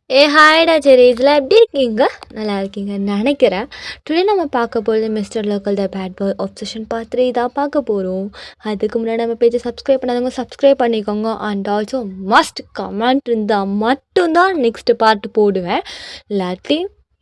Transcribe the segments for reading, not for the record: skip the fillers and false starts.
ஹாய்டா சரி எப்படி இருக்கீங்க? நல்லா இருக்கீங்கன்னு நினைக்கிறேன். டுடே நம்ம பார்க்க போகிறது மிஸ்டர் லோக்கல் த பேட் பாய் ஆப்சஷன் பார்ட் 3 தான் பார்க்க போகிறோம். அதுக்கு முன்னாடி நம்ம பேஜை சப்ஸ்கிரைப் பண்ணாதவங்க சப்ஸ்கிரைப் பண்ணிக்கோங்க. அண்ட் ஆல்சோ மஸ்ட் கமெண்ட் இருந்தால் மட்டும்தான் நெக்ஸ்ட் பார்ட் போடுவேன். இல்லாட்டி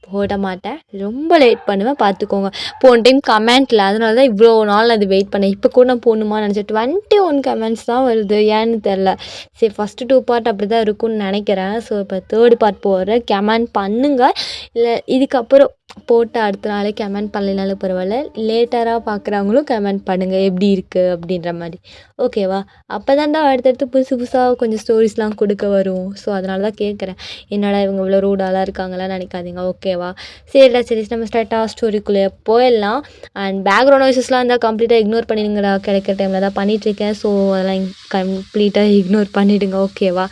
போட மாட்டேன். ரொம்ப லேட் பண்ணுவேன், பார்த்துக்கோங்க. போன டைம் கமெண்ட்டில் அதனால தான் இவ்வளோ நாள் அது வெயிட் பண்ணேன். இப்போ கூட நான் போகணுமான்னு நினச்சேன். 21 கமெண்ட்ஸ் தான் வருது, ஏன்னு தெரில. சரி, ஃபஸ்ட்டு 2 பார்ட் அப்படி தான் இருக்கும்னு நினைக்கிறேன். ஸோ இப்போ 3rd பார்ட் போடுறேன். கமெண்ட் பண்ணுங்கள். இல்லை இதுக்கப்புறம் போட்டு அடுத்த நாளே கமெண்ட் பண்ணலைனாலும் பரவாயில்ல. லேட்டராக பார்க்குறவங்களும் கமெண்ட் பண்ணுங்கள் எப்படி இருக்குது அப்படின்ற மாதிரி. ஓகேவா? அப்போ தான்டா அடுத்தடுத்து புதுசு புதுசாக கொஞ்சம் ஸ்டோரிஸ்லாம் கொடுக்க வரும். ஸோ அதனால தான் கேட்குறேன். என்னடா இவங்க இவ்வளோ ரூடாலாம் இருக்காங்களாம் நினைக்காதீங்க. ஓகேவா? சரிடா சரி, நம்ம ஸ்டார்ட்டாக ஸ்டோரிக்குள்ளே போயிடலாம். அண்ட் பேக்ரவுண்ட் வாய்ஸஸ்லாம் இருந்தால் கம்ப்ளீட்டாக இக்னோர் பண்ணிடுங்கடா. கிடைக்கிற டைமில் தான் பண்ணிகிட்ருக்கேன். ஸோ அதெல்லாம் கம்ப்ளீட்டாக இக்னோர் பண்ணிவிடுங்க. ஓகேவா?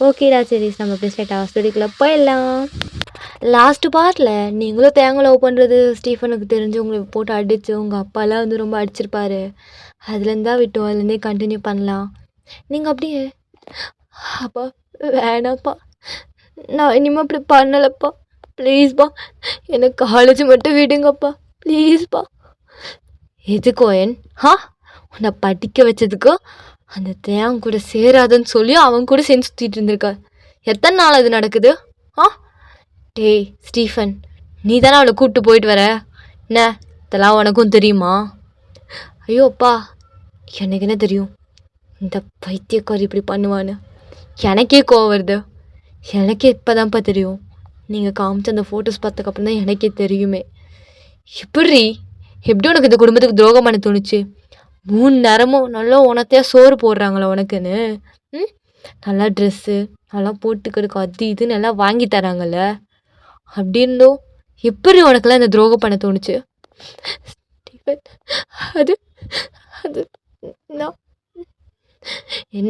ஓகேடா சரி, நம்ம அப்படியே ஸ்டார்ட்டாக ஸ்டோரிக்குள்ளே போயிடலாம். லாஸ்ட்டு பார்ட்டில் நீங்களும் தேங்காய் லவ் பண்ணுறது ஸ்டீஃபனுக்கு தெரிஞ்சு உங்களை போட்டு அடித்து உங்கள் அப்பாலாம் வந்து ரொம்ப அடிச்சிருப்பாரு. அதுலேருந்து தான் விட்டோம். அதுலேருந்தே கண்டினியூ பண்ணலாம். நீங்கள் அப்படியே அப்பா வேணாப்பா, நான் இனிமேல் அப்படி பண்ணலைப்பா, ப்ளீஸ்ப்பா, எனக்கு காலேஜ் மட்டும் விடுங்கப்பா, ப்ளீஸ்ப்பா. எதுக்கோயன்? உன்னை படிக்க வச்சதுக்கு அந்த தேவன் கூட சேராதுன்னு சொல்லி அவன் கூட சேர்ந்து சுற்றிட்டு இருந்திருக்க. எத்தனை நாள் அது நடக்குது? டேய் ஸ்டீஃபன், நீ தானே அவளை கூப்பிட்டு போயிட்டு வர. என்ன இதெல்லாம் உனக்கும் தெரியுமா? ஐயோ அப்பா, எனக்கு என்ன தெரியும் இந்த பைத்தியக்காரி இப்படி பண்ணுவான்னு. எனக்கே கோவம் வருது. எனக்கே இப்போதான்ப்பா தெரியும். நீங்கள் காமிச்ச அந்த ஃபோட்டோஸ் பார்த்ததுக்கப்புறம் தான் எனக்கே தெரியுமே. எப்படி உனக்கு இந்த குடும்பத்துக்கு துரோகம் பண்ண தோணுச்சு? 3 நேரமும் நல்லா உனத்தையாக சோறு போடுறாங்களா உனக்குன்னு? நல்லா ட்ரெஸ்ஸு நல்லா போட்டுக்கிறதுக்கு அது இதுன்னு எல்லாம் வாங்கி தராங்கல்ல. அப்படி இருந்தோம் எப்படி உனக்கெல்லாம் இந்த துரோகம் பண்ண தோணுச்சு? ஸ்டீஃபன், அது அது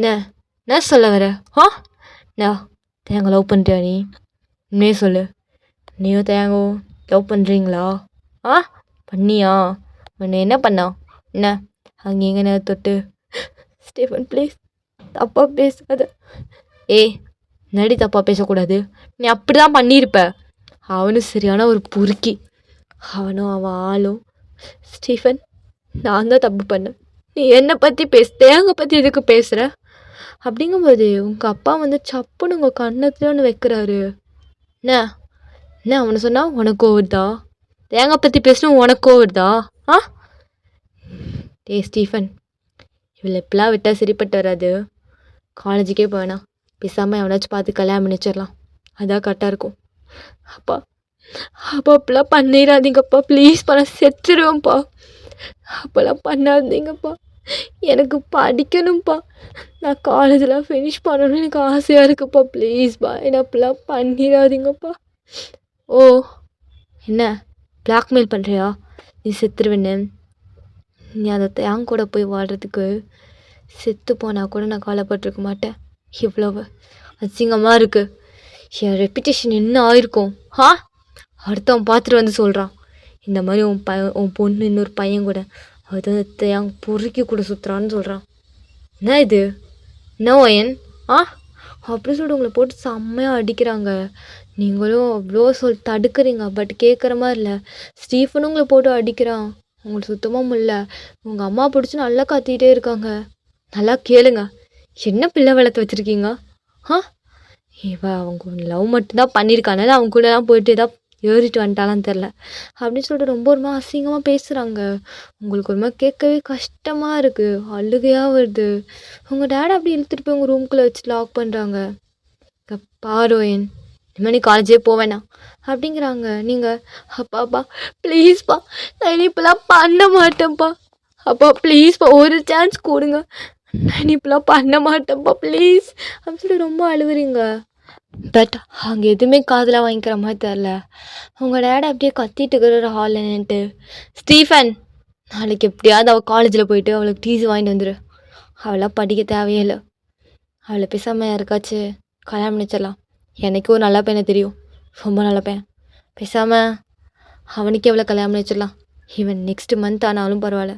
நான் என்ன சொல்ல வர? நான் தேங்க லவ் பண்ணுறியா? நீ உண்மையே சொல்லு. நீயும் தேங்கோ லவ் பண்ணுறீங்களா? பண்ணியா? உன்னை என்ன பண்ணா? என்ன அங்கே எங்கே தொட்டு? ஸ்டீஃபன் ப்ளீஸ் தப்பாக பேசாத. நடி தப்பாக பேசக்கூடாது. நீ அப்படி தான் பண்ணியிருப்ப. அவனும் சரியான ஒரு பொறுக்கி. அவனும் அவன் ஆளும். ஸ்டீஃபன், நான் தான் தப்பு பண்ணேன். நீ என்னை பற்றி தேங்க பற்றி எதுக்கு பேசுகிற? அப்படிங்கும்போது உங்கள் அப்பா வந்து சப்புன்னு உங்கள் கண்ணத்துல ஒன்று வைக்கிறாரு. என்ன அவனை சொன்னால் உனக்கு வருதா? தேங்காய் பற்றி பேசணும் உனக்கு வருதா? ஸ்டீஃபன், இவளை இப்பெல்லாம் விட்டால் சரிப்பட்டு வராது. காலேஜுக்கே போவேணா, பேசாமல் எவனாச்சும் பார்த்து கல்யாணம் பண்ணிச்சிடலாம். அதான் கரெக்டாக இருக்கும். அப்பா அப்பெல்லாம் பண்ணிடாதீங்கப்பா, ப்ளீஸ்ப்பா, நான் செத்துருவேன்ப்பா. அப்போல்லாம் பண்ணாதீங்கப்பா, எனக்கு படிக்கணும்ப்பா. நான் காலேஜெலாம் ஃபினிஷ் பண்ணணும்னு எனக்கு ஆசையாக இருக்குப்பா, ப்ளீஸ்ப்பா, என்னை அப்பெல்லாம் பண்ணிடாதீங்கப்பா. என்ன பிளாக்மெயில் பண்ணுறியா? நீ செத்துருவேன்னு. நீ அதை தேங்க கூட போய் வாழ்கிறதுக்கு செத்து போனால் கூட நான் கவலைப்பட்டிருக்க மாட்டேன். இவ்வளவு அசிங்கமாக இருக்குது. என் ரெப்புடேஷன் என்ன ஆயிருக்கும்? அடுத்தவன் பார்த்துட்டு வந்து சொல்கிறான் இந்த மாதிரி உன் பொண்ணு இன்னொரு பையன் கூட அது தேங்க பொறுக்கி கூட சுற்றுறான்னு சொல்கிறான். என்ன இது? என்ன ஒயன்? அப்படி சொல்லிட்டு உங்களை போட்டு செம்மையாக அடிக்கிறாங்க. நீங்களும் அவ்வளோ தடுக்கிறீங்க, பட் கேட்குற மாதிரி இல்லை. ஸ்டீஃபனும் உங்களை போட்டு அடிக்கிறான். உங்களுக்கு சுத்தமாக முடியல. உங்கள் அம்மா பிடிச்சி நல்லா கத்திகிட்டே இருக்காங்க. நல்லா கேளுங்க, என்ன பிள்ளை வளர்த்து வச்சுருக்கீங்க? அவங்க லவ் மட்டும்தான் பண்ணியிருக்கானால அவங்க கூடலாம் போயிட்டு ஏதாவது ஏறிட்டு வந்துட்டாலான்னு தெரில அப்படின்னு சொல்லிட்டு ரொம்ப ஒரு மாதிரி அசிங்கமாக பேசுகிறாங்க. உங்களுக்கு ஒரு மாதிரி கேட்கவே கஷ்டமாக இருக்குது, அழுகையாக வருது. உங்கள் டேடை அப்படி இழுத்துட்டு போய் உங்கள் ரூம்குள்ளே வச்சு லாக் பண்ணுறாங்க. பாரோயன், இனிமேல் நீ காலேஜே போவேணா அப்படிங்கிறாங்க. நீங்கள் அப்பா ப்ளீஸ்ப்பா, நான் இனி இப்போலாம் பண்ண மாட்டேன்ப்பா. அப்பா ப்ளீஸ்ப்பா, ஒரு சான்ஸ் கொடுங்க, நான் இப்போலாம் பண்ண மாட்டேன்ப்பா ப்ளீஸ் அப்படின்னு சொல்லி ரொம்ப அழுவுறீங்க. பட் அங்கே எதுவுமே காதில் வாங்கிக்கிற மாதிரி தெரில. உங்கள் டேடை அப்படியே கத்திட்டு இருக்கிற ஹாலில் நின்றுட்டு, ஸ்டீஃபன், நாளைக்கு எப்படியாவது அவள் காலேஜில் போயிட்டு அவளுக்கு டிசி வாங்கிட்டு வந்துடு. அவளாம் படிக்க தேவையே இல்லை. அவளை பேசாமல் யாருக்காச்சும் கல்யாணம் பண்ணிச்சிடலாம். எனக்கு ஒரு நல்ல பையனை தெரியும், ரொம்ப நல்ல பையன். பேசாமல் அவனுக்கு எவ்வளோ கல்யாணம் பண்ணி வச்சிடலாம். ஈவன் நெக்ஸ்ட் மந்த் ஆனாலும் பரவாயில்ல.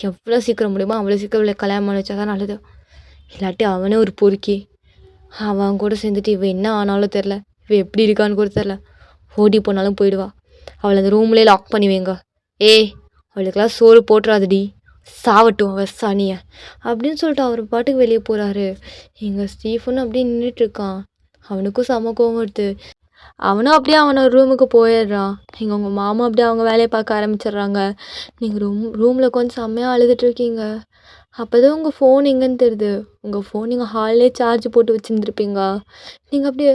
எவ்வளோ சீக்கிரம் முடியுமோ அவ்வளோ சீக்கிரம் இவ்வளோ கல்யாணம் பண்ணி வச்சா தான் நல்லது. இல்லாட்டி அவனே ஒரு பொறுக்கி, அவன் கூட சேர்ந்துட்டு இவன் என்ன ஆனாலும் தெரில, இவ எப்படி இருக்கான்னு கூட தெரில. ஓடி போனாலும் போயிடுவா. அவளை அந்த ரூம்லேயே லாக் பண்ணி வைங்க. ஏய், அவளுக்கெல்லாம் சோறு போட்டுறாதடி, சாவட்டும் அவ சனிய அப்படின்னு சொல்லிட்டு அவர் பாட்டுக்கு வெளியே போகிறாரு. எங்கள் ஸ்டீஃபனும் அப்படியே நின்றுட்டுருக்கான். அவனுக்கும் செம கோவம் வருது. அவனும் அப்படியே அவனோட ரூமுக்கு போயிடுறான். எங்கள் உங்கள் மாமா அப்படியே அவங்க வேலையை பார்க்க ஆரம்பிச்சிடுறாங்க. நீங்கள் ரூமில் கொஞ்சம் செம்மையாக அழுதுட்ருக்கீங்க. அப்போ தான் உங்கள் ஃபோன் எங்கேன்னு தெரியுது. உங்கள் ஃபோன் நீங்கள் ஹால்லே சார்ஜ் போட்டு வச்சுருந்துருப்பீங்க. நீங்கள் அப்படியே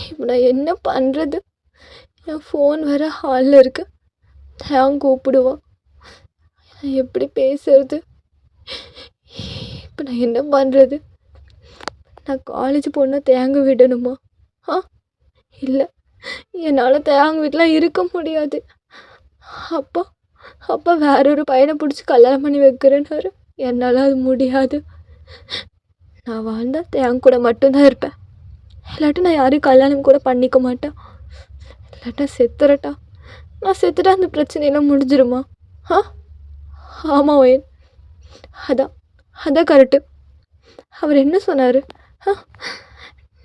இப்போ நான் என்ன பண்ணுறது? என் ஃபோன் வேறு ஹாலில் இருக்கு. நான் கூப்பிடுவான், நான் எப்படி பேசுறது? இப்போ நான் என்ன பண்ணுறது? நான் காலேஜ் போனால் தேங்க விடணுமா? இல்லை, என்னால் தேங்க வீட்டில் இருக்க முடியாது. அப்பா அப்பா வேற ஒரு பையனை பிடிச்சி கல்யாணம் பண்ணி வைக்கிறேன்னாரு. என்னால் அது முடியாது. நான் வாழ்ந்தால் தேங்க கூட மட்டும்தான் இருப்பேன். இல்லாட்டி நான் யாரையும் கல்யாணம் கூட பண்ணிக்க மாட்டேன். இல்லாட்டா செத்துறட்டா. நான் செத்துட்டா அந்த பிரச்சனையெல்லாம் முடிஞ்சிருமா? ஆமாம் ஒயன், அதான் கரெக்டு. அவர் என்ன சொன்னார்?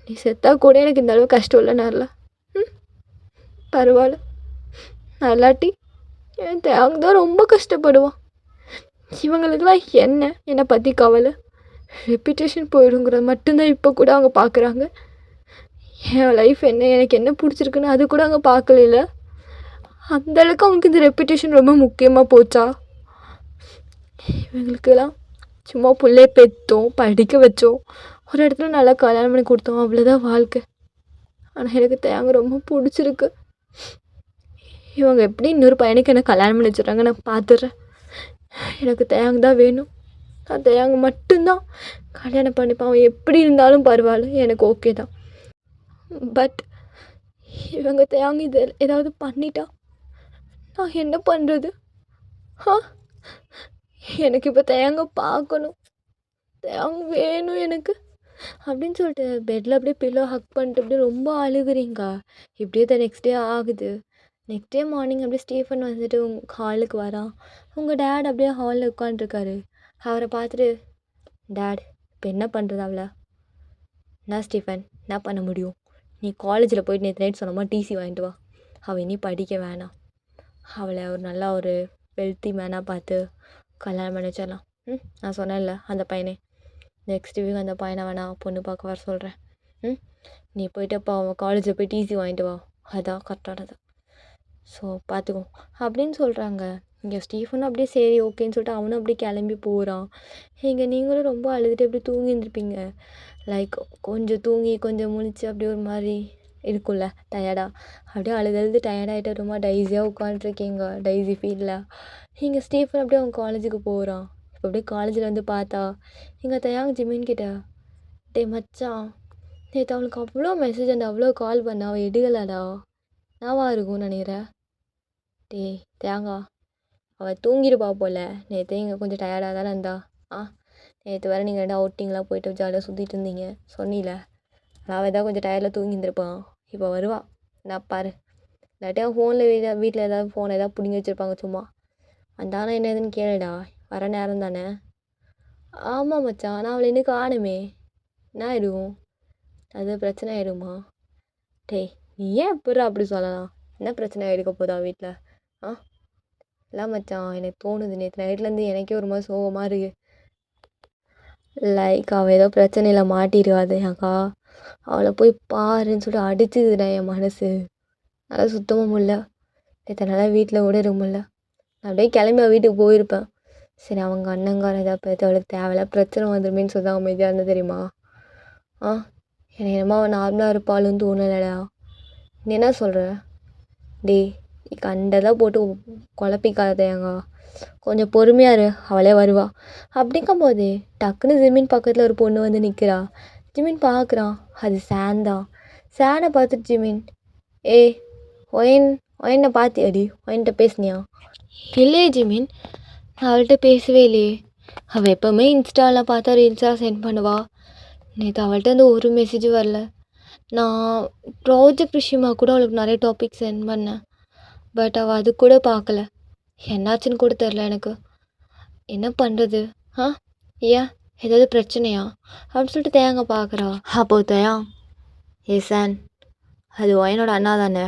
நீ செத்தா கூட எனக்கு இந்த அளவு கஷ்டம் இல்லை நேரில். பரவாயில்ல. நான் இல்லாட்டி என் தேங்க தான் ரொம்ப கஷ்டப்படுவான். இவங்களுக்கெல்லாம் என்னை பற்றி கவலை? ரெப்யூட்டேஷன் போயிடுங்கிறது மட்டும்தான் இப்போ கூட அவங்க பார்க்குறாங்க. என் லைஃப் என்ன, எனக்கு என்ன பிடிச்சிருக்குன்னு அது கூட அவங்க பார்க்கல. அந்தளவுக்கு அவங்களுக்கு இந்த ரெப்யூட்டேஷன் ரொம்ப முக்கியமாக போச்சா? இவங்களுக்கெல்லாம் சும்மா பிள்ளைய பெற்றோம், படிக்க வச்சோம், ஒரு இடத்துல நல்லா கல்யாணம் பண்ணி கொடுத்தோம், அவ்வளோதான் வாழ்க்கை. ஆனால் எனக்கு தேங்க ரொம்ப பிடிச்சிருக்கு. இவங்க எப்படி இன்னொரு பையனுக்கு என்ன கல்யாணம் பண்ணி வச்சுட்றாங்க நான் பார்த்துட்றேன். எனக்கு தேங்க தான் வேணும். நான் தேங்க மட்டும்தான் கல்யாணம் பண்ணிப்பேன். அவன் எப்படி இருந்தாலும் பரவாயில்ல, எனக்கு ஓகே தான். பட் இவங்க தேங்க இது ஏதாவது பண்ணிட்டா நான் என்ன பண்ணுறது? எனக்கு இப்போ தேங்க பார்க்கணும், தேங்க வேணும் எனக்கு அப்படின்னு சொல்லிட்டு பெட்டில் அப்படியே பில்லோ ஹக் பண்ணிட்டு அப்படியே ரொம்ப அழுகுறீங்க. இப்படியே தான் நெக்ஸ்ட் டே ஆகுது. நெக்ஸ்ட் டே மார்னிங் அப்படியே ஸ்டீஃபன் வந்துட்டு ஹாலுக்கு வரான். உங்கள் டேட் அப்படியே ஹாலில் உட்காந்துருக்காரு. அவரை பார்த்துட்டு, டேட் இப்போ என்ன பண்ணுறது அவளை? என்ன ஸ்டீஃபன், என்ன பண்ண முடியும்? நீ காலேஜில் போயிட்டு நேற்று நைட் சொன்னமா டிசி வாங்கிட்டு வா. அவள் இனி படிக்க வேணாம். அவளை ஒரு நல்லா ஒரு வெல்த்தி மேனாக பார்த்து கல்யாணம் பண்ணி வச்சிடலாம். நான் சொன்னேன்ல அந்த பையனே, நெக்ஸ்ட் வீக் அந்த பையனை வேணாம் பொண்ணு பார்க்க வர சொல்கிறேன். நீ போயிட்டு அப்போ அவன் காலேஜில் போய் டிசி வாங்கிட்டு வா, அதான் கரெக்டானது. ஸோ பார்த்துக்கோ அப்படின்னு சொல்கிறாங்க. இங்கே ஸ்டீஃபனும் அப்படியே சரி ஓகேன்னு சொல்லிட்டு அவனும் அப்படியே கிளம்பி போகிறான். இங்கே நீங்களும் ரொம்ப அழுதுட்டு அப்படியே தூங்கியிருந்துருப்பீங்க. லைக் கொஞ்சம் தூங்கி கொஞ்சம் முழிச்சு அப்படியே ஒரு மாதிரி இருக்கும்ல டயர்டாக, அப்படியே அழுது டயர்டாகிட்டு ரொம்ப டைஸியாக உட்காந்துருக்கீங்க, டைஸி ஃபீலில். இங்கே ஸ்டீஃபன் அப்படியே அவங்க காலேஜுக்கு போகிறான். இப்போ அப்படியே காலேஜில் வந்து பார்த்தா இங்கே தயாங்க ஜிமின் கிட்ட, டே மச்சான், நேற்று அவளுக்கு அவ்வளோ மெசேஜ் அந்த அவ்வளோ கால் பண்ண அவள் எடுக்கலடா, நாவா இருக்கும்னு நினைக்கிறேன். டே தேங்கா, அவள் தூங்கிருப்பா போல். நேற்று இங்கே கொஞ்சம் டயர்டாக தானே இருந்தா. நேற்று வேறு நீங்கள் ரெண்டு அவுட்டிங்லாம் போயிட்டு ஜாலியாக சுற்றிட்டு இருந்தீங்க சொன்னில, நான் ஏதாவது கொஞ்சம் டயர்டில் தூங்கியிருந்துருப்பான். இப்போ வருவா, நான் பாரு. இல்லாட்டியா ஃபோனில் வீட்டில் ஏதாவது ஃபோனை ஏதாவது பிடிங்கி வச்சுருப்பாங்க சும்மா. வந்தானா என்ன ஏதுன்னு கேளுடா, வர நேரம் தானே. ஆமாம் மச்சான், ஆனால் அவளை இன்னும் காணுமே, என்ன ஆயிடும்? அது பிரச்சனை ஆயிடுமா? டேய் நீ ஏன் எப்போ அப்படி சொல்லலாம்? என்ன பிரச்சனை எடுக்க போதா வீட்டில்? இல்லை மச்சான், எனக்கு தோணுது நேற்று நைட்லேருந்து எனக்கே ஒரு மாதிரி சோகமாக இருக்கு. லைக் அவள் ஏதோ பிரச்சனையில் மாட்டிடுவாது அக்கா, அவளை போய் பாருன்னு சொல்லிட்டு அடிச்சுதுடா என் மனசு. நல்லா சுத்தமாக முடியல. நேற்று நல்லா வீட்டில் கூட இருக்க முடியல. நான் அப்படியே கிளம்பி வீட்டுக்கு போயிருப்பேன். சரி அவங்க அண்ணங்கார ஏதாவது பார்த்து அவளுக்கு தேவையில்ல பிரச்சனை வந்துருமேன்னு சொல்லி அமைதியாக இருந்தது தெரியுமா? எனக்கு என்னமோ அவன் நார்மலாக இருப்பாளுன்னு தோணலடா. நீ என்ன சொல்கிற? டே கண்டதாக போட்டு குழப்பிக்காதேங்க, கொஞ்சம் பொறுமையாக இரு, அவளே வருவா. அப்படிங்கும் போது டக்குன்னு ஜிமின் பக்கத்தில் ஒரு பொண்ணு வந்து நிற்கிறா. ஜிமின் பார்க்குறான், அது சாந்தான். சானை பார்த்துட்டு ஜிமின், ஏய் ஒயனை பார்த்தியாடி, ஒயன்கிட்ட பேசுனியா? இல்லையே ஜிமின், நான் அவள்கிட்ட பேசவே இல்லையே. அவள் எப்போவுமே இன்ஸ்டாவில் பார்த்தா ரீல்ஸாக சென்ட் பண்ணுவா. நேற்று அவள்கிட்ட அந்த ஒரு மெசேஜும் வரல. நான் ப்ராஜெக்ட் விஷயமாக கூட அவளுக்கு நிறைய டாபிக் சென்ட் பண்ணேன். பட் அவள் அது கூட பார்க்கல. என்னாச்சுன்னு கூட தெரில எனக்கு. என்ன பண்ணுறது? ஏன் ஏதாவது பிரச்சனையா அப்படின்னு சொல்லிட்டு தேங்க பார்க்குறா. அப்போ தயா, ஏ சான், அது ஒயனோட அண்ணா தானே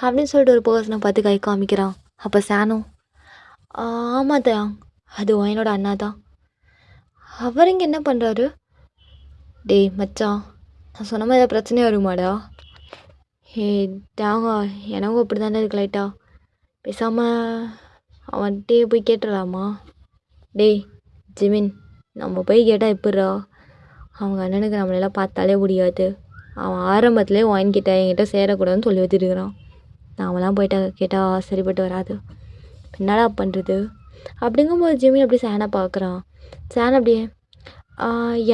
அப்படின்னு சொல்லிட்டு ஒரு பர்சனை பார்த்து கை காமிக்கிறான். அப்போ சானும், ஆமாம் தயாங், அது ஒயனோட அண்ணா தான். அவர் இங்கே என்ன பண்ணுறாரு? டேய் மச்சான், நான் சொன்ன மாதிரி ஏதாவது பிரச்சனையாக வருமாடா? ஏ தாங்க, எனக்கும் அப்படி தானே இருக்கு லைட்டா. பேசாமல் அவன்கிட்டே போய் கேட்டுடலாமா? டேய் ஜிமின், நம்ம போய் கேட்டால் எப்படிரா? அவங்க அண்ணனுக்கு நம்மளெல்லாம் பார்த்தாலே முடியாது. அவன் ஆரம்பத்துலேயே வாங்கிக்கிட்ட என்கிட்ட சேரக்கூடாதுன்னு சொல்லி வச்சுருக்கிறான். நாமெல்லாம் போயிட்டா கேட்டால் சரிப்பட்டு வராது. என்னடா பண்ணுறது? அப்படிங்கும்போது ஜிமின் அப்படி சேனை பார்க்குறான். சேனை அப்படியே,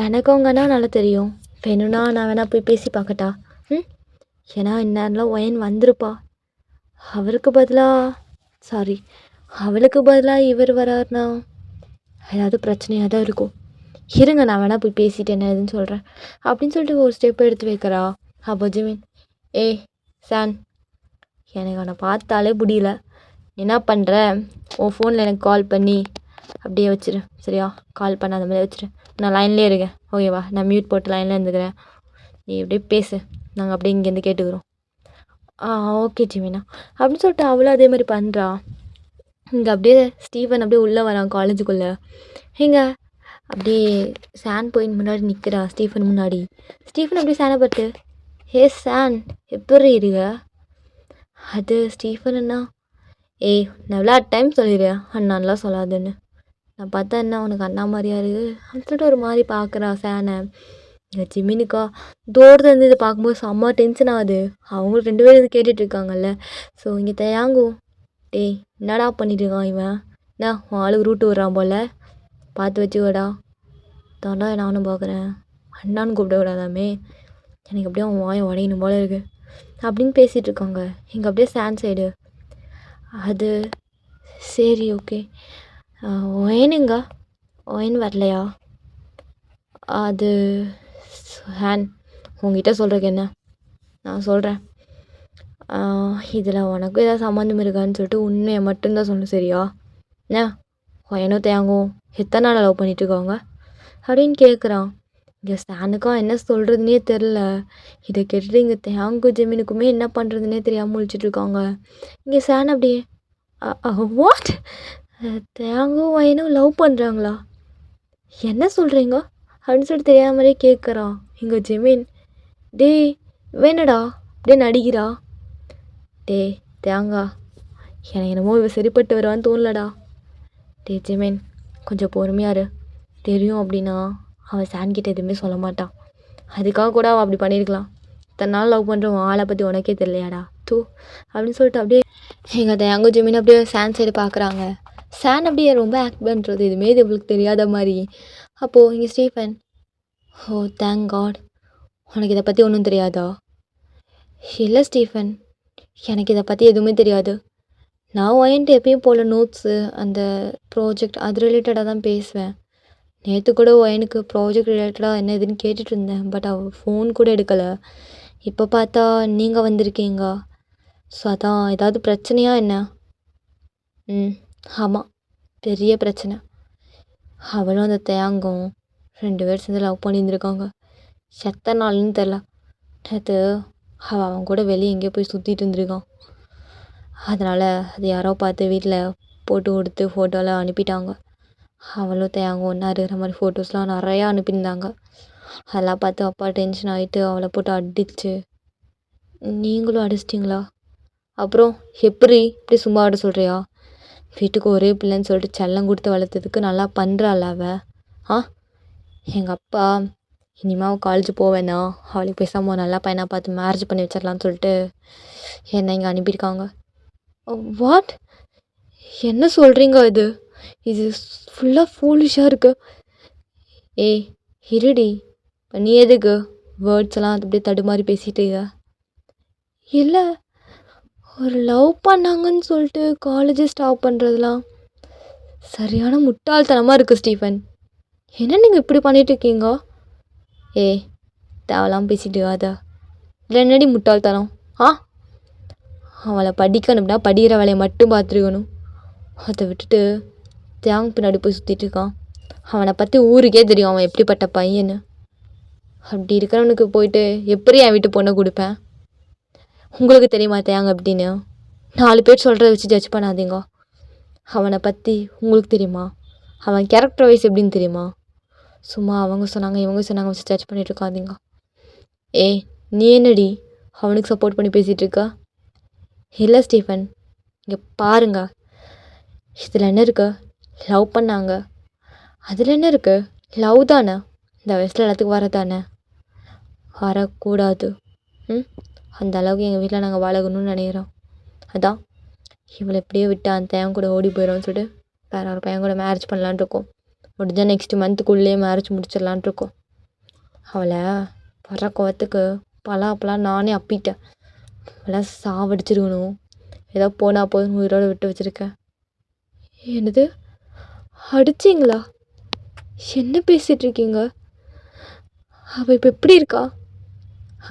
எனக்கு அவங்க அண்ணா நல்லா தெரியும், வேணும்னா நான் வேணா போய் பேசி பார்க்கட்டா? ஏன்னா இந்நேரம்லாம் ஒயன் வந்திருப்பா. அவளுக்கு பதிலாக இவர் வராருனா ஏதாவது பிரச்சனையாக தான் இருக்கும். இருங்க, நான் வேணா போய் பேசிட்டு என்ன ஏதுன்னு சொல்கிறேன் அப்படின்னு சொல்லிட்டு ஒரு ஸ்டெப் எடுத்து வைக்கிறா. அப்போ ஜிமின், ஏய் சான், எனக்கு அவனை பார்த்தாலே முடியல. என்ன பண்ணுற? உன் ஃபோனில் எனக்கு கால் பண்ணி அப்படியே வச்சிரு, சரியா? கால் பண்ணாத மாதிரி வச்சிரு. நான் லைன்லேயே இருக்கேன், ஓகேவா? நான் மியூட் போட்டு லைனில் இருந்துக்கிறேன். நீ அப்படியே பேசு, நாங்கள் அப்படியே இங்கேருந்து கேட்டுக்கிறோம். ஓகே ஜிமினா அப்படின்னு சொல்லிட்டு அவளும் அதே மாதிரி பண்ணுறா. இங்கே அப்படியே ஸ்டீஃபன் அப்படியே உள்ளே வரான் காலேஜுக்குள்ளே. இங்கே அப்படியே சான் போய் முன்னாடி நிற்கிறா, ஸ்டீஃபன் முன்னாடி. ஸ்டீஃபன் அப்படியே சானை பார்த்து, ஹே சான், எப்படி இருக்க? அது ஸ்டீஃபன் அண்ணா. ஏய், நான் எவ்வளோ டைம் சொல்லிடுறேன் அண்ணான்லாம் சொல்லாதுன்னு. நான் பார்த்தா என்ன உனக்கு அண்ணா மாதிரியா இருக்குது அப்படின்னு சொல்லிட்டு ஒரு மாதிரி பார்க்குறா சானை. இங்கே ஜிமினுக்கா தூரத்தில் இருந்து இதை பார்க்கும்போது செம்ம டென்ஷன் ஆகுது. அவங்களும் 2 பேரும் இது கேட்டுட்ருக்காங்கல்ல. ஸோ இங்கே தயாங்கும், டேய் என்னடா பண்ணிட்டு இருக்கான் இவன்? என்ன உன் ஆளுக்கு ரூட்டு விட்றான் போல், பார்த்து வச்சுக்கோடா. தாண்டா நானும் பார்க்குறேன், அண்ணான்னு கூப்பிட விடாதாமே, எனக்கு அப்படியே அவன் வாயை உடையணும் போல இருக்குது அப்படின்னு பேசிகிட்டு இருக்காங்க. இங்கே அப்படியே சான் சைடு, அது சரி ஓகே. ஒயனுங்க, ஒயன் வரலையா? அது ஹேன், உங்ககிட்ட சொல்கிறக்கு என்ன, நான் சொல்கிறேன். இதில் உனக்கும் ஏதாவது சம்மந்தம் இருக்கான்னு சொல்லிட்டு உண்மையை மட்டும்தான் சொல்லணும், சரியா? என்ன ஒயனும் தேங்கும் எத்தனை நாள் லவ் பண்ணிட்டுருக்காங்க அப்படின்னு கேட்குறான். இங்கே சானுக்கும் என்ன சொல்கிறதுனே தெரில. இதை கேட்டுட்டு இங்கே தேங்கு ஜெமினுக்குமே என்ன பண்ணுறதுனே தெரியாமல் முழிச்சிட்ருக்காங்க. இங்கே சான் அப்படியே, வாட், தேங்கும் ஒயனும் லவ் பண்ணுறாங்களா? என்ன சொல்கிறீங்க அப்படின்னு சொல்லிட்டு தெரியாத மாதிரியே கேட்குறான். இங்கே ஜெமின், டேய் வேணடா அப்படியே நடிக்கிறா. டேய் தேங்கா, எனக்கு என்னமோ இவ சரிப்பட்டு வருவான்னு தோணலடா. டே ஜெமின், கொஞ்சம் பொறுமையாரு. தெரியும் அப்படின்னா அவள் சான்கிட்ட எதுவுமே சொல்ல மாட்டான். அதுக்காக கூட அவள் அப்படி பண்ணியிருக்கலாம். இத்தனை நாள் லவ் பண்ணுறவன் ஆளை பற்றி உனக்கே தெரியலையாடா தூ அப்படின்னு சொல்லிட்டு அப்படியே எங்கள் தேங்கோ ஜெமின் அப்படியே சான் சைடு பார்க்குறாங்க. சான் அப்படியே ரொம்ப ஆக்ட் பண்ணுறது எதுவுமே இது இவளுக்கு தெரியாத மாதிரி. அப்போது இங்கே ஸ்டீஃபன், ஓ தேங்க் காட், உனக்கு இதை பற்றி ஒன்றும் தெரியாதா? இல்லை ஸ்டீஃபன், எனக்கு இதை பற்றி எதுவுமே தெரியாது. நான் ஒயன்ட்டு எப்பயும் போல் நோட்ஸு, அந்த ப்ராஜெக்ட் அது ரிலேட்டடாக தான் பேசுவேன். நேற்று கூட ஒயனுக்கு ப்ராஜெக்ட் ரிலேட்டடாக என்ன இதுன்னு கேட்டுட்டு இருந்தேன். பட் அவள் ஃபோன் கூட எடுக்கலை. இப்போ பார்த்தா நீங்கள் வந்திருக்கீங்க. ஸோ அதான், ஏதாவது பிரச்சனையா என்ன? ஆமாம், பெரிய பிரச்சனை. அவளும் அந்த தேங்கும் 2 பேர் சேர்ந்து லவ் பண்ணியிருந்துருக்காங்க. எத்தனை நாள்னு தெரில. நேற்று அவன் கூட வெளியே எங்கேயோ போய் சுற்றிட்டு இருந்திருக்கான். அதனால் அது யாரோ பார்த்து வீட்டில் போட்டு கொடுத்து ஃபோட்டோலாம் அனுப்பிட்டாங்க. அவளும் தேங்கும் ஒன்றா இருக்கிற மாதிரி ஃபோட்டோஸ்லாம் நிறையா அனுப்பியிருந்தாங்க. அதெல்லாம் பார்த்து அப்பா டென்ஷன் ஆகிட்டு அவளை போட்டு அடிச்சு. நீங்களும் அடிச்சிட்டிங்களா? அப்புறம் எப்படி இப்படி சும்மா ஆட சொல்கிறியா? வீட்டுக்கு ஒரே பிள்ளைன்னு சொல்லிட்டு செல்லம் கொடுத்து வளர்த்ததுக்கு நல்லா பண்ணுறாள் அவள். எங்கள் அப்பா இனிமேல் அவள் காலேஜ் போவேண்ணா, அவளுக்கு பேசாமல் நல்லா பையனாக பார்த்து மேரேஜ் பண்ணி வச்சிடலான்னு சொல்லிட்டு என்னை இங்கே அனுப்பியிருக்காங்க. வாட், என்ன சொல்கிறீங்க? இது ஃபுல்லாக ஃபூலிஷாக இருக்கு. ஏய் இருடி, இப்போ நீ எதுக்கு வேர்ட்ஸ் எல்லாம் அப்படியே தடுமாறி பேசிட்டீங்க? இல்லை, ஒரு லவ் பண்ணாங்கன்னு சொல்லிட்டு காலேஜை ஸ்டாப் பண்ணுறதுலாம் சரியான முட்டாள்தனமாக இருக்குது ஸ்டீஃபன். என்ன நீங்கள் இப்படி பண்ணிகிட்ருக்கீங்க? ஏய் தேவலாம் பேசிட்டு அதா இல்லை, என்னடி முட்டாள்தனம்? அவளை படிக்கணும்னா படிக்கிற வேலையை மட்டும் பார்த்துருக்கணும். அதை விட்டுட்டு தேங் பின்னாடி போய் சுற்றிட்டு இருக்கான். அவனை பற்றி ஊருக்கே தெரியும் அவன் எப்படிப்பட்ட பையன்னு. அப்படி இருக்கிறவனுக்கு போயிட்டு எப்படி என் வீட்டு பொண்ணை கொடுப்பேன்? உங்களுக்கு தெரியுமா தேங்க அப்படின்னு? 4 பேர் சொல்கிறத வச்சு ஜட்ஜ் பண்ணாதீங்க. அவனை பற்றி உங்களுக்கு தெரியுமா? அவன் கேரக்டர் வைஸ் எப்படின்னு தெரியுமா? சும்மா அவங்க சொன்னாங்க இவங்க சொன்னாங்க வச்சு ஜட்ஜ் பண்ணிட்டு இருக்காதீங்க. ஏய், நீ என்னடி அவனுக்கு சப்போர்ட் பண்ணி பேசிகிட்டு இருக்கா? இல்லை ஸ்டீஃபன், இங்கே பாருங்க, இதில் என்ன இருக்கு? லவ் பண்ணாங்க, அதில் என்ன இருக்கு? லவ் தானே, இந்த வயசில் எல்லாத்துக்கும் வரதானே. வரக்கூடாது. அந்த அளவுக்கு எங்கள் வீட்டில் நாங்கள் வாழகணும்னு நினைக்கிறோம். அதான் இவளை எப்படியே விட்டு அந்த பையன் கூட ஓடி போயிடும்னு சொல்லிட்டு வேறு ஒரு பையன் கூட மேரேஜ் பண்ணலான் இருக்கோம். முடிஞ்சால் நெக்ஸ்ட் மந்த்துக்குள்ளேயே மேரேஜ் முடிச்சிடலான் இருக்கோம். அவளை வர கோவத்துக்கு பலாப்பெல்லாம் நானே அப்பிட்டேன். அவளை சாவடிச்சிருக்கணும். ஏதோ போனால் போதும் உயிரோடு விட்டு வச்சுருக்கேன். என்னது அடிச்சிங்களா? என்ன பேசிகிட்டு இருக்கீங்க? அவள் இப்போ எப்படி இருக்கா?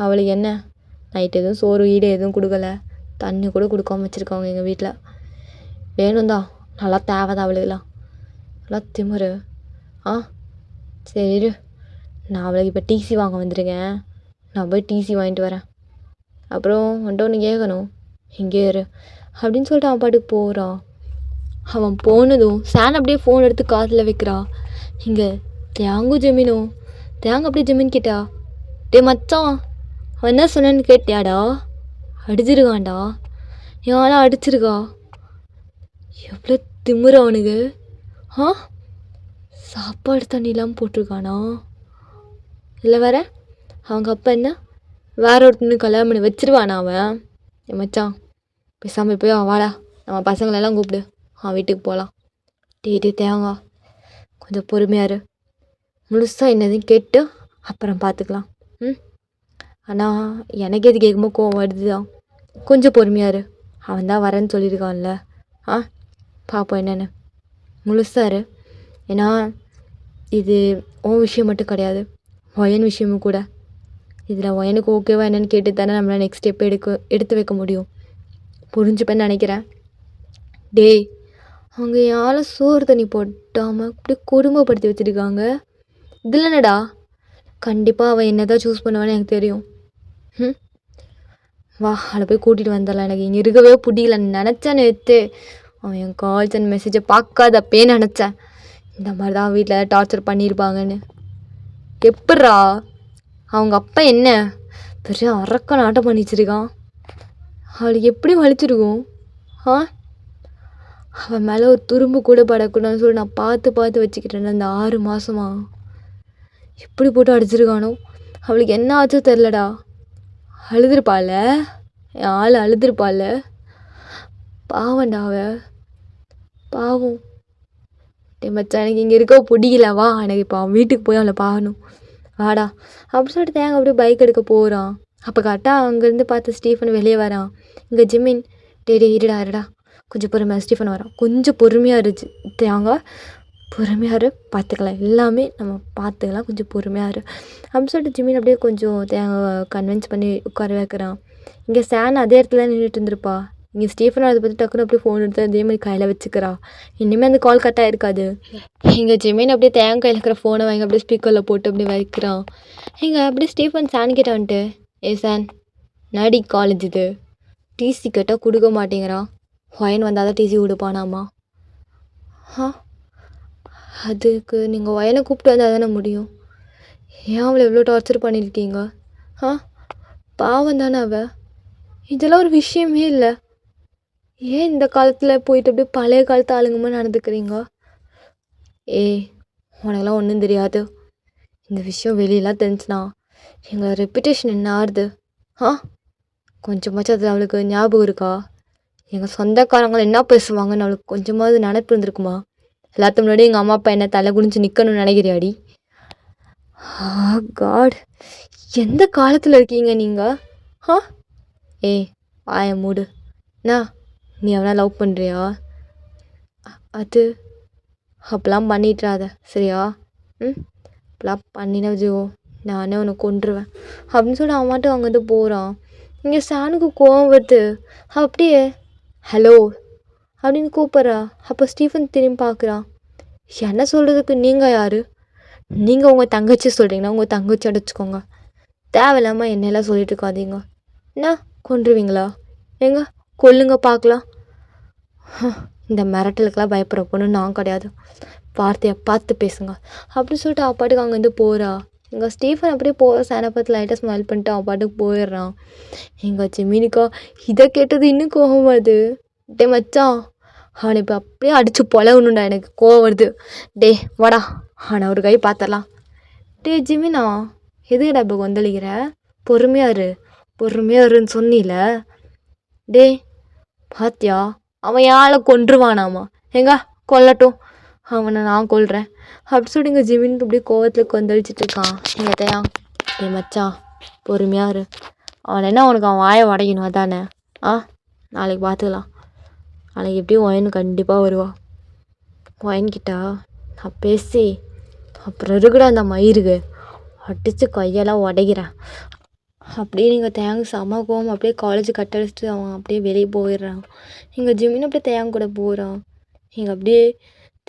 அவளுக்கு என்ன, நைட்டு எதுவும் சோறு ஈடு எதுவும் கொடுக்கல, தண்ணி கூட கொடுக்காம வச்சுருக்காங்க எங்கள் வீட்டில். வேணும் தான், நல்லா தேவைதான் அவளுக்கெல்லாம், நல்லா திமுரு. சரி, நான் அவளுக்கு இப்போ டிசி வாங்க வந்திருக்கேன். நான் போய் டிசி வாங்கிட்டு வரேன். அப்புறம் வந்துட்டு ஒன்று கேட்கணும், இங்கே இரு அப்படின்னு சொல்லிட்டு அவன் பாட்டுக்கு போகிறான். அவன் போனதும் சான் அப்படியே ஃபோன் எடுத்து காதில் வைக்கிறா. இங்கே தேங்கும் ஜெமீனும். தேங்க அப்படியே ஜெமீன் கேட்டா, டே மச்சான், அவன் என்ன சொன்னேன்னு கேட்டியாடா? அடிச்சிருக்கான்டா, யாரும் அடிச்சிருக்கா. எவ்வளோ திமுற அவனுக்கு. சாப்பாடு தண்ணிலாம் போட்டிருக்கானா? இல்லை வேற அவங்க அப்பா என்ன வேற ஒருத்தனுக்கு கல்யாணம் பண்ணி வச்சிருவானா அவன்? மச்சான் பேசாமல் போய் வாடா, நம்ம பசங்களெல்லாம் கூப்பிடு, அவன் வீட்டுக்கு போகலாம். டே தேங்க கொஞ்சம் பொறுமையாரு, முழுசாக என்னதையும் கேட்டு அப்புறம் பார்த்துக்கலாம். ஆனால் எனக்கு எது கேட்கும்போது கோவம் வருது தான். கொஞ்சம் பொறுமையாரு, அவன் தான் வரேன்னு சொல்லியிருக்கான்ல. பார்ப்போம் என்னென்னு. முழுசாரு, ஏன்னா இது உன் விஷயம் மட்டும் கிடையாது, ஒயன் விஷயமும் கூட. இதில் ஒயனுக்கு ஓகேவா என்னென்னு கேட்டு தானே நம்மளால் நெக்ஸ்ட் ஸ்டெப் எடுத்து வைக்க முடியும். புரிஞ்சுப்பேன்னு நினைக்கிறேன். டேய், அவங்க யாரை சோறு தண்ணி போட்டாமல் இப்படி கொடுமைப்படுத்தி வச்சுருக்காங்க. இதில் என்னடா, கண்டிப்பாக அவன் என்ன தான் சூஸ் பண்ணுவான்னு எனக்கு தெரியும். வா, அவளை போய் கூட்டிகிட்டு வந்துடலாம். எனக்கு இங்கே இருக்கவே பிடிக்கல நினச்சேன். நேற்று அவன் என் கால்ஸ் அண்ட் மெசேஜை பார்க்காதப்பே நினச்சேன் இந்த மாதிரி தான் வீட்டில் டார்ச்சர் பண்ணியிருப்பாங்கன்னு. எப்பட்றா அவங்க அப்பா என்ன பெரிய அரக்க நாட்டம் பண்ணி வச்சிருக்கான்? அவளுக்கு எப்படி வலிச்சிருக்கும்? அவன் மேலே ஒரு துரும்பு கூட படக்கூடாதுன்னு சொல்லி நான் பார்த்து வச்சுக்கிட்டேன் அந்த 6 மாதமா. எப்படி போட்டு அடிச்சிருக்கானோ. அவளுக்கு என்ன ஆச்சோ தெரிலடா. அழுதுருப்பாள், என் ஆள் அழுதுருப்பாள். பாவண்டா அவ, பாவம். மச்சான், எனக்கு இங்கே இருக்க பிடிக்கல, வா, எனக்கு இப்போ அவன் வீட்டுக்கு போய் அவளை பார்க்கணும், வாடா அப்படின்னு சொல்லிட்டு தேங்க அப்படியே பைக் எடுக்க போகிறான். அப்போ கரெக்டாக அங்கேருந்து பார்த்து ஸ்டீஃபன் வெளியே வரான். இங்கே ஜிமின், டே இருடா கொஞ்சம் பொறுமையாக. ஸ்டீஃபன் வரான். கொஞ்சம் பொறுமையாக இருந்துச்சு தேங்க, பொறுமையாக இரு, பார்த்துக்கலாம், எல்லாமே நம்ம பார்த்துக்கலாம், கொஞ்சம் பொறுமையாக இரு அப்படின்னு சொல்லிட்டு ஜிமின் அப்படியே கொஞ்சம் தேங்க கன்வின்ஸ் பண்ணி உட்கார வைக்கிறான். இங்கே சான் அதே இடத்துல நின்றுட்டு இருந்திருப்பா. இங்கே ஸ்டீஃபன் அதை பற்றி டக்குன்னு அப்படியே ஃபோன் எடுத்து அதே மாதிரி கையில் வச்சுக்கிறா. இனிமேல் அந்த கால் கட்டாக இருக்காது. இங்கே ஜிமின் அப்படியே தேங்க கையில் இருக்கிற ஃபோனை வாங்கி அப்படியே ஸ்பீக்கரில் போட்டு அப்படியே வைக்கிறான். இங்கே அப்படியே ஸ்டீஃபன் சான் கிட்ட வந்துட்டு, சான், நாடி காலேஜ் இது டிசி கேட்டால் கொடுக்க மாட்டேங்கிறான், ஒயன் வந்தால் தான் டிசி கொடுப்பானாமா. அதுக்கு நீங்கள் ஒயனை கூப்பிட்டு வந்தால் தானே முடியும். ஏன் அவளை எவ்வளோ டார்ச்சர் பண்ணியிருக்கீங்க? பாவம் தானே அவள். இதெல்லாம் ஒரு விஷயமே இல்லை. ஏன் இந்த காலத்தில் போயிட்டு அப்படியே பழைய காலத்து ஆளுங்கம்மா நடந்துக்கிறீங்க? உனக்கெல்லாம் ஒன்றும் தெரியாது. இந்த விஷயம் வெளியெல்லாம் தெரிஞ்சுனா எங்களோட ரெப்புடேஷன் என்ன ஆறுது? கொஞ்சமாச்சும் அது அவளுக்கு ஞாபகம் இருக்கா? எங்கள் சொந்தக்காரங்களை என்ன பேசுவாங்கன்னு அவளுக்கு கொஞ்சமாவது நினைப்பு இருந்திருக்குமா? எல்லாத்துக்கு முன்னாடி எங்கள் அம்மா அப்பா என்ன தலை குனிஞ்சு நிற்கணும்னு நினைக்கிறியாடி? காட், எந்த காலத்தில் இருக்கீங்க நீங்கள்? வாய மூடு. நீ அவனா லவ் பண்ணுறியா? அது அப்பெல்லாம் பண்ணிட்டுறாத, சரியா? அப்பெல்லாம் பண்ணின வச்சுக்கோ, நானே உனக்கு கொன்றுவேன் அப்படின்னு சொல்லி அவன் மட்டும் அங்கேருந்து போகிறான். இங்கே சானுக்கு கோவம் வருது. அப்படியே ஹலோ அப்படின்னு கூப்பிட்றா. அப்போ ஸ்டீஃபன் திரும்பி பார்க்குறான். என்ன சொல்கிறதுக்கு நீங்கள் யார்? நீங்கள் உங்கள் தங்கச்சி சொல்கிறீங்கன்னா உங்கள் தங்கச்சி அடிச்சுக்கோங்க. தேவையில்லாமல் என்னெல்லாம் சொல்லிட்டு இருக்காதீங்க. என்ன கொன்றுவீங்களா? ஏங்க கொல்லுங்க பார்க்கலாம். இந்த மிரட்டலுக்கெல்லாம் பயப்படுற பொண்ணு நான் கிடையாது. வார்த்தையை பார்த்து பேசுங்க அப்படின்னு சொல்லிட்டு அவள் பாட்டுக்கு அங்கேருந்து போகிறா. எங்கள் ஸ்டீஃபன் அப்படியே போகிற சேனப்பத்தில் லைட்டாக ஸ்மைல் பண்ணிட்டு அவள் பாட்டுக்கு போயிடுறான். எங்கள் ஜெமினிக்கா இதை கேட்டது இன்னும் கோவம் வருது. டே மச்சான், அவனை இப்போ அப்படியே அடித்து பொலவணுண்டா, எனக்கு கோவம் வருது. டே வாடா, அவனை ஒரு கை பார்த்துடலாம். டே ஜிமினா, எதுக்குடா இப்போ கொந்தளிக்கிற? பொறுமையாக இருன்னு சொன்னில. டே பாத்தியா, அவன் யாரை கொன்றுவானாமா. எங்க கொல்லட்டும், அவனை நான் கொல்றேன் அப்படி சொல்லிட்டு இங்கே ஜிமின் அப்படியே கோவத்தில் கொந்தளிச்சிட்டு இருக்கான். நீங்கள் தையா, டே மச்சான் பொறுமையாக இரு. அவன் என்ன உனக்கு அவன் வாயை உடைக்கணும் அதானே? நாளைக்கு பார்த்துக்கலாம். நாளைக்கு எப்படியும் ஒயனு கண்டிப்பாக வருவா. ஒயன்கிட்ட நான் பேசி அப்புறம் இருக்குடா அந்த மயிருக்கு அடித்து கையெல்லாம் உடைக்கிறேன். அப்படியே நீங்கள் தேங்க் செம கோவம் அப்படியே காலேஜ் கட்டடிச்சிட்டு அவன் அப்படியே வெளியே போயிடுறான். எங்கள் ஜிமின் அப்படியே தேங்க் கூட போகிறான். நீங்கள் அப்படியே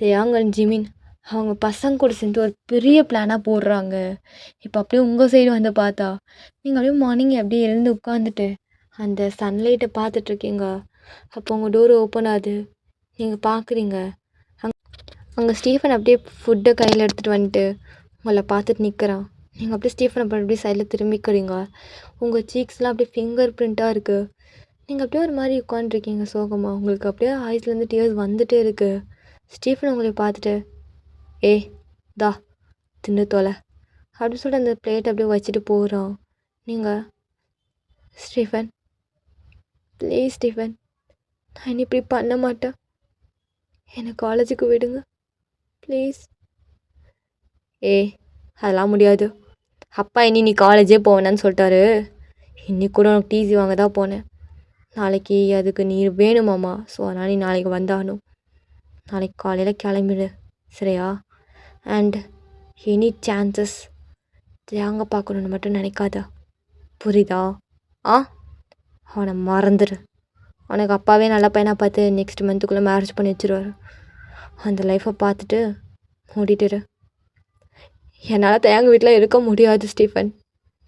தேங்க் ஜிமின் அவங்க பசங்க கூட சேர்ந்து ஒரு பெரிய பிளானாக போடுறாங்க. இப்போ அப்படியே உங்கள் சைடு வந்து பார்த்தா நீங்கள் அப்படியே மார்னிங் அப்படியே எழுந்து உட்காந்துட்டு அந்த சன்லைட்டை பார்த்துட்ருக்கீங்க. அப்போ உங்கள் டோர் ஓப்பன் ஆகுது. நீங்கள் பார்க்குறீங்க அங்கே ஸ்டீஃபன் அப்படியே ஃபுட்டை கையில் எடுத்துகிட்டு வந்துட்டு உங்களை பார்த்துட்டு நிற்கிறான். நீங்கள் அப்படியே ஸ்டீஃபன் அப்புறம் அப்படியே சைடில் திரும்பிக்கிறீங்க. உங்கள் சீக்ஸ்லாம் அப்படியே ஃபிங்கர் பிரிண்ட்டாக இருக்குது. நீங்கள் அப்படியே ஒரு மாதிரி உட்காந்துருக்கீங்க சோகமாக. உங்களுக்கு அப்படியே ஐஸ்லேருந்து டியர்ஸ் வந்துகிட்டே இருக்குது. ஸ்டீஃபன் உங்களை பார்த்துட்டு தா தின்னு தொலை அப்படின்னு சொல்லிட்டு அந்த பிளேட் அப்படியே வச்சுட்டு போகிறோம். நீங்கள் ஸ்டீஃபன் ப்ளீஸ் ஸ்டீஃபன், நான் இனி இப்படி பண்ண மாட்டேன், என்னை காலேஜுக்கு விடுங்க ப்ளீஸ். அதெல்லாம் முடியாது. அப்பா இனி நீ காலேஜே போவேனான்னு சொல்லிட்டாரு. இன்னைக்கு கூட உனக்கு டிசி வாங்க தான் போனேன். நாளைக்கு அதுக்கு நீ வேணுமாம்மா. ஸோ அதனால் நீ நாளைக்கு வந்தாகணும். நாளைக்கு காலையில் கிளம்பிடு சரியா? அண்ட் எனி சான்சஸ் தேங்க பார்க்கணுன்னு மட்டும் நினைக்காத, புரியுதா? அவனை மறந்துடு. அவனுக்கு அப்பாவே நல்ல பையனாக பார்த்து நெக்ஸ்ட் மந்த்துக்குள்ளே மேரேஜ் பண்ணி வச்சுருவாரு. அந்த லைஃப்பை பார்த்துட்டு மூடிட்டுரு. என்னால் தேங்க வீட்டில் இருக்க முடியாது ஸ்டீஃபன்.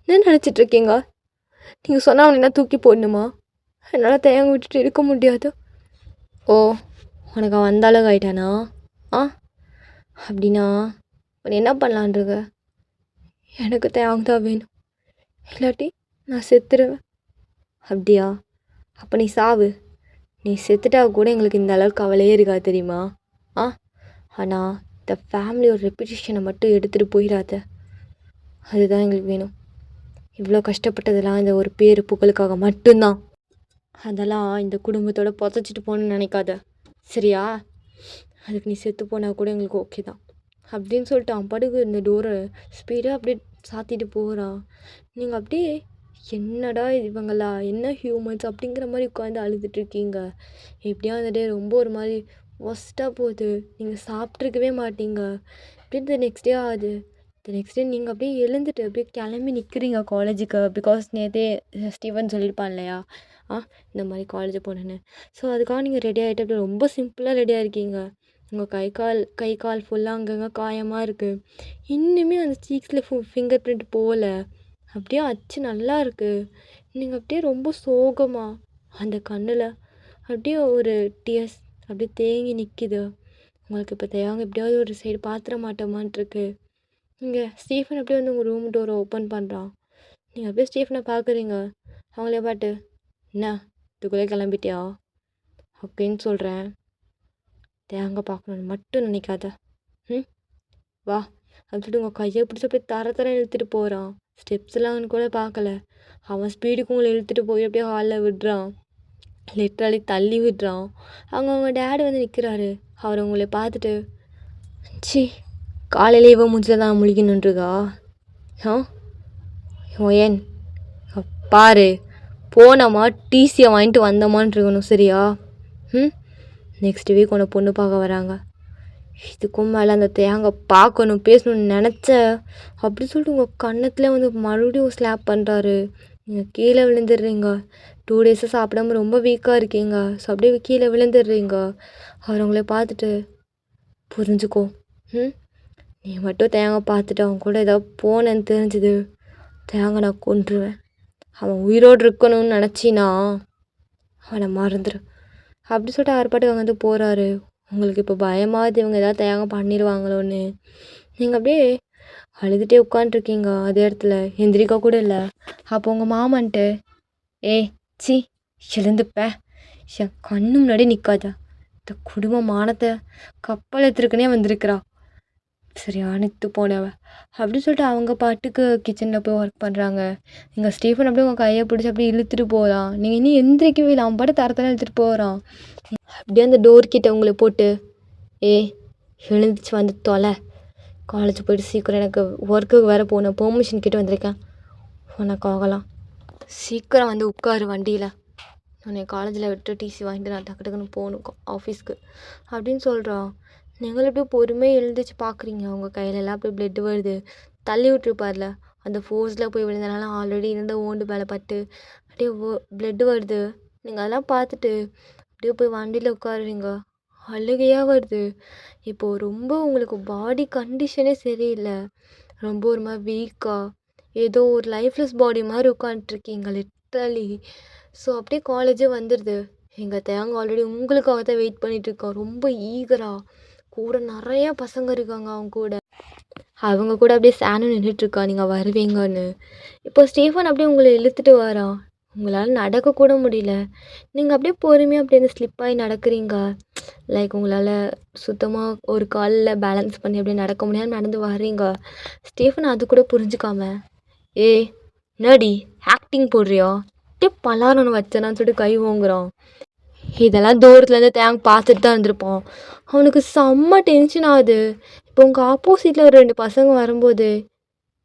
என்ன நினச்சிட்ருக்கீங்க? நீங்கள் சொன்னால் அவனை என்ன தூக்கி போடணுமா? என்னால் தேங்க விட்டுட்டு இருக்க முடியாது. உனக்கு அவன் அந்த அளவுக்கு ஆகிட்டானா? அப்படின்னா உன்னை என்ன பண்ணலான்ருக்க? எனக்கு தேங்க தான் வேணும், இல்லாட்டி நான் செத்துருவேன். அப்படியா? அப்போ நீ சாவு. நீ செத்துட்டா கூட எங்களுக்கு இந்த அளவுக்கு கவலையே இருக்காது தெரியுமா? ஆனால் இந்த ஃபேமிலியோட ரெப்புடேஷனை மட்டும் எடுத்துகிட்டு போயிடாத. அதுதான் எங்களுக்கு வேணும். இவ்வளோ கஷ்டப்பட்டதெல்லாம் இந்த ஒரு பேர் புகழுக்காக மட்டும்தான். அதெல்லாம் இந்த குடும்பத்தோட புதைச்சிட்டு போகணுன்னு நினைக்காத சரியா? அதுக்கு நீ செத்து போனால் கூட எங்களுக்கு ஓகே தான் அப்படின்னு சொல்லிட்டு அவன் படுகு இந்த டோரை ஸ்பீடாக அப்படியே சாத்திட்டு போகிறான். நீங்கள் அப்படியே என்னடா இவங்களா, என்ன ஹியூமன்ஸ் அப்படிங்கிற மாதிரி உட்காந்து அழுதுட்ருக்கீங்க. எப்படியா அந்த டே ரொம்ப ஒரு மாதிரி ஒஸ்ட்டாக போகுது. நீங்கள் சாப்பிட்ருக்கவே மாட்டீங்க. அப்படியே இந்த நெக்ஸ்ட் டே ஆகுது. இந்த நெக்ஸ்ட் டே நீங்கள் அப்படியே எழுந்துட்டு அப்படியே கிளம்பி நிற்கிறீங்க காலேஜுக்கு. பிகாஸ் நேற்றே ஸ்டீவன் சொல்லியிருப்பான் இல்லையா இந்த மாதிரி காலேஜ் போனேன்னு. ஸோ அதுக்காக நீங்கள் ரெடி ஆகிட்டு அப்படியே ரொம்ப சிம்பிளாக ரெடியாக இருக்கீங்க. உங்கள் கை கால் ஃபுல்லாக அங்கங்கே காயமாக இருக்குது. இன்னுமே அந்த சீக்ஸில் ஃபிங்கர் பிரிண்ட் போகல. அப்படியே அச்சு நல்லா இருக்குது. நீங்கள் அப்படியே ரொம்ப சோகமாக அந்த கண்ணில் அப்படியே ஒரு டியர்ஸ் அப்படியே தேங்கி நிற்கிது. உங்களுக்கு இப்போ தேவைங்க எப்படியாவது ஒரு சைடு பாத்திர மாட்டோமான்ட்டுருக்கு. இங்கே ஸ்டீஃபன் அப்படியே வந்து உங்கள் ரூம் டோரை ஓப்பன் பண்ணுறான். நீங்கள் அப்படியே ஸ்டீஃபனை பார்க்குறீங்க. அவங்களே பாட்டு என்ன இதுக்குள்ளே கிளம்பிட்டியா அப்படின்னு சொல்கிறேன். தேங்க பார்க்கணுன்னு மட்டும் நினைக்காத. வா அப்படின்னு சொல்லிட்டு உங்கள் கையை பிடிச்சி அப்படியே தர இழுத்துட்டு போகிறான். ஸ்டெப்ஸ்லாம் கூட பார்க்கல. அவன் ஸ்பீடுக்கு உங்களை இழுத்துட்டு போய் அப்படியே ஹாலில் விடுறான். லிட்ரலி தள்ளி விடுறான். அவங்க டேடு வந்து நிற்கிறாரு. அவர் உங்களை பார்த்துட்டு காலையிலே இவன் மூஞ்சில் தான் முழிக்கணுன்றிருக்கா? ஏன் பாரு, போனோமா டிசியை வாங்கிட்டு வந்தோமான்னு இருக்கணும் சரியா? நெக்ஸ்ட் வீக் உன்னை பொண்ணு பார்க்க வராங்க. இதுக்கும் மேலே அந்த தேங்க பார்க்கணும் பேசணும்னு நினச்ச அப்படி சொல்லிட்டு உங்கள் கன்னத்தில் வந்து மறுபடியும் ஸ்லாப் பண்ணுறாரு. நீங்கள் கீழே விழுந்துடுறீங்க. 2 டேஸாக சாப்பிடாம ரொம்ப வீக்காக இருக்கீங்க. ஸோ அப்படியே கீழே விழுந்துடுறீங்க. அவர் உங்களை பார்த்துட்டு புரிஞ்சுக்கோ, நீ மட்டும் தேங்காய் பார்த்துட்டு அவன் கூட ஏதாவது போனேன்னு தெரிஞ்சுது, தேங்காய் நான் கொன்றுவேன். அவன் உயிரோடு இருக்கணும்னு நினச்சினா அவனை மறந்துடு. அப்படி சொல்லிட்டு அவர் பாட்டுக்கு அங்கேருந்து போகிறாரு. உங்களுக்கு இப்போ பயமாகுது இவங்க ஏதாவது தேங்காய் பண்ணிடுவாங்களோன்னு. நீங்கள் அப்படியே அழுதுகிட்டே உட்காண்ட்ருக்கீங்க அதே இடத்துல, எந்திரிக்க கூட இல்லை. அப்போ உங்கள் மாமன்ட்டு, ஏய் சி எழுந்துப்ப, என் கண்ணு முன்னாடி நிற்காத, இந்த குடும்ப மானத்தை கப்பல் எடுத்துருக்குனே வந்திருக்கிறா, சரியான இத்து போனவ அப்படின்னு சொல்லிட்டு அவங்க பாட்டுக்கு கிச்சனில் போய் ஒர்க் பண்ணுறாங்க. இங்கே ஸ்டீஃபன் அப்படியே உங்கள் கையை பிடிச்சி அப்படியே இழுத்துட்டு போகிறான். நீங்கள் இன்னும் எந்திரிக்கவே இல்லை, அவன் பாட்டு தரத்தரம் இழுத்துட்டு போகிறான். அப்படியே அந்த டோர் கிட்ட உங்களை போட்டு, எழுந்துச்சு வந்து தொலை, காலேஜ் போயிட்டு சீக்கிரம், எனக்கு ஒர்க்குக்கு வேறு போகணும், பெர்மிஷன் கிட்ட வந்திருக்கேன், உனக்காகலாம் சீக்கிரம் வந்து உட்காரு வண்டியில், உன்னை காலேஜில் விட்டு டிசி வாங்கிட்டு நான் டக்கு டக்குன்னு போகணும் ஆஃபீஸ்க்கு அப்படின்னு சொல்கிறான். நீங்களும் அப்படியே பொறுமையாக எழுந்திரிச்சு பார்க்குறீங்க. அவங்க கையிலலாம் அப்படியே பிளட் வருது. தள்ளி விட்டுருப்பார்ல, அந்த ஃபோர்ஸில் போய் விழுந்தனால ஆல்ரெடி இருந்த ஓண்டு மேலே பட்டு அப்படியே பிளட் வருது. நீங்கள் அதெல்லாம் பார்த்துட்டு அப்படியே போய் வண்டியில் உட்காருறீங்க. அழுகையாக வருது. இப்போது ரொம்ப உங்களுக்கு பாடி கண்டிஷனே சரியில்லை, ரொம்ப ஒரு மாதிரி வீக்காக, ஏதோ ஒரு லைஃப்லெஸ் பாடி மாதிரி உட்காந்துட்ருக்கீங்க லிட்ரலி. ஸோ அப்படியே காலேஜே வந்துடுது. எங்கள் தேங்க ஆல்ரெடி உங்களுக்காக தான் வெயிட் பண்ணிகிட்ருக்கோம், ரொம்ப ஈகராக. கூட நிறையா பசங்க இருக்காங்க அவங்க கூட. அவங்க கூட அப்படியே சானும் நின்றுட்டுருக்கா நீங்கள் வருவீங்கன்னு. இப்போ ஸ்டீஃபன் அப்படியே உங்களை இழுத்துட்டு வரான். உங்களால் நடக்கக்கூட முடியல. நீங்கள் அப்படியே பொறுமையாக அப்படியே அந்த ஸ்லிப்பாகி நடக்கிறீங்க. லைக் உங்களால் சுத்தமாக ஒரு காலில் பேலன்ஸ் பண்ணி அப்படியே நடக்க முடியாமல் நடந்து வர்றீங்க. ஸ்டீஃபன் அது கூட புரிஞ்சுக்காம, என்னடி ஆக்டிங் போடுறியா, அப்படியே பலாரன்னு வச்சனான்னு சொல்லிட்டு கை ஓங்குறான். இதெல்லாம் தூரத்துலேருந்து தேங்க பார்த்துட்டு தான் இருந்திருப்பான். அவனுக்கு செம்ம டென்ஷன் ஆகுது. இப்போ உங்கள் ஆப்போசிட்டில் ஒரு 2 பசங்க வரும்போது,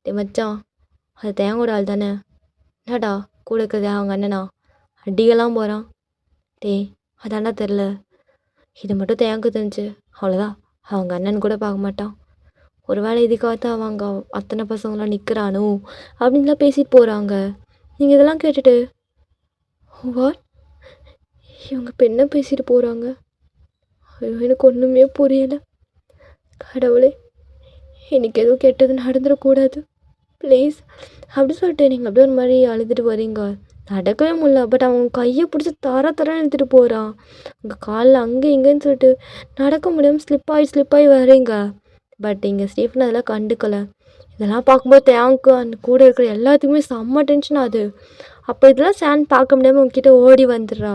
மச்சான் அது தேங்கோட ஆள் தானே, என்னடா கூட இருக்கிறது அவங்க அண்ணனா, அடிக்கலாம் போகிறான், அதாண்டா தெரில, இது மட்டும் தேங்க தெரிஞ்சு அவ்வளோதான், அவங்க அண்ணன் கூட பார்க்க மாட்டான், ஒரு வேளை இதுக்காகத்தான் அவங்க அத்தனை பசங்களாம் நிற்கிறானோ அப்படின்லாம் பேசிட்டு போகிறாங்க. நீங்கள் இதெல்லாம் கேட்டுட்டு, வாட், இவங்க இப்போ என்ன பேசிட்டு போகிறாங்க, எனக்கு ஒன்றுமே புரியலை, கடவுளே எனக்கு எதுவும் கெட்டது நடந்துடக்கூடாது ப்ளீஸ் அப்படி சொல்லிட்டு நீங்கள் அப்படியே ஒரு மாதிரி அழுதுட்டு வரீங்க. நடக்கவே முடியல. பட் அவன் கையை பிடிச்சி தரன்னு எடுத்துகிட்டு போகிறான். உங்கள் காலில் அங்கே இங்கேன்னு சொல்லிட்டு நடக்க முடியாமல் ஸ்லிப்பாகி வரீங்க. பட் இங்கே ஸ்டீஃபன் அதெல்லாம் கண்டுக்கலை. இதெல்லாம் பார்க்கும்போது தேங்க்கு அந்த கூட இருக்கிற எல்லாத்துக்குமே செம்ம டென்ஷன் ஆகுது. அப்போ இதெல்லாம் சேன் பார்க்க முடியாமல் உங்ககிட்ட ஓடி வந்துடுறா.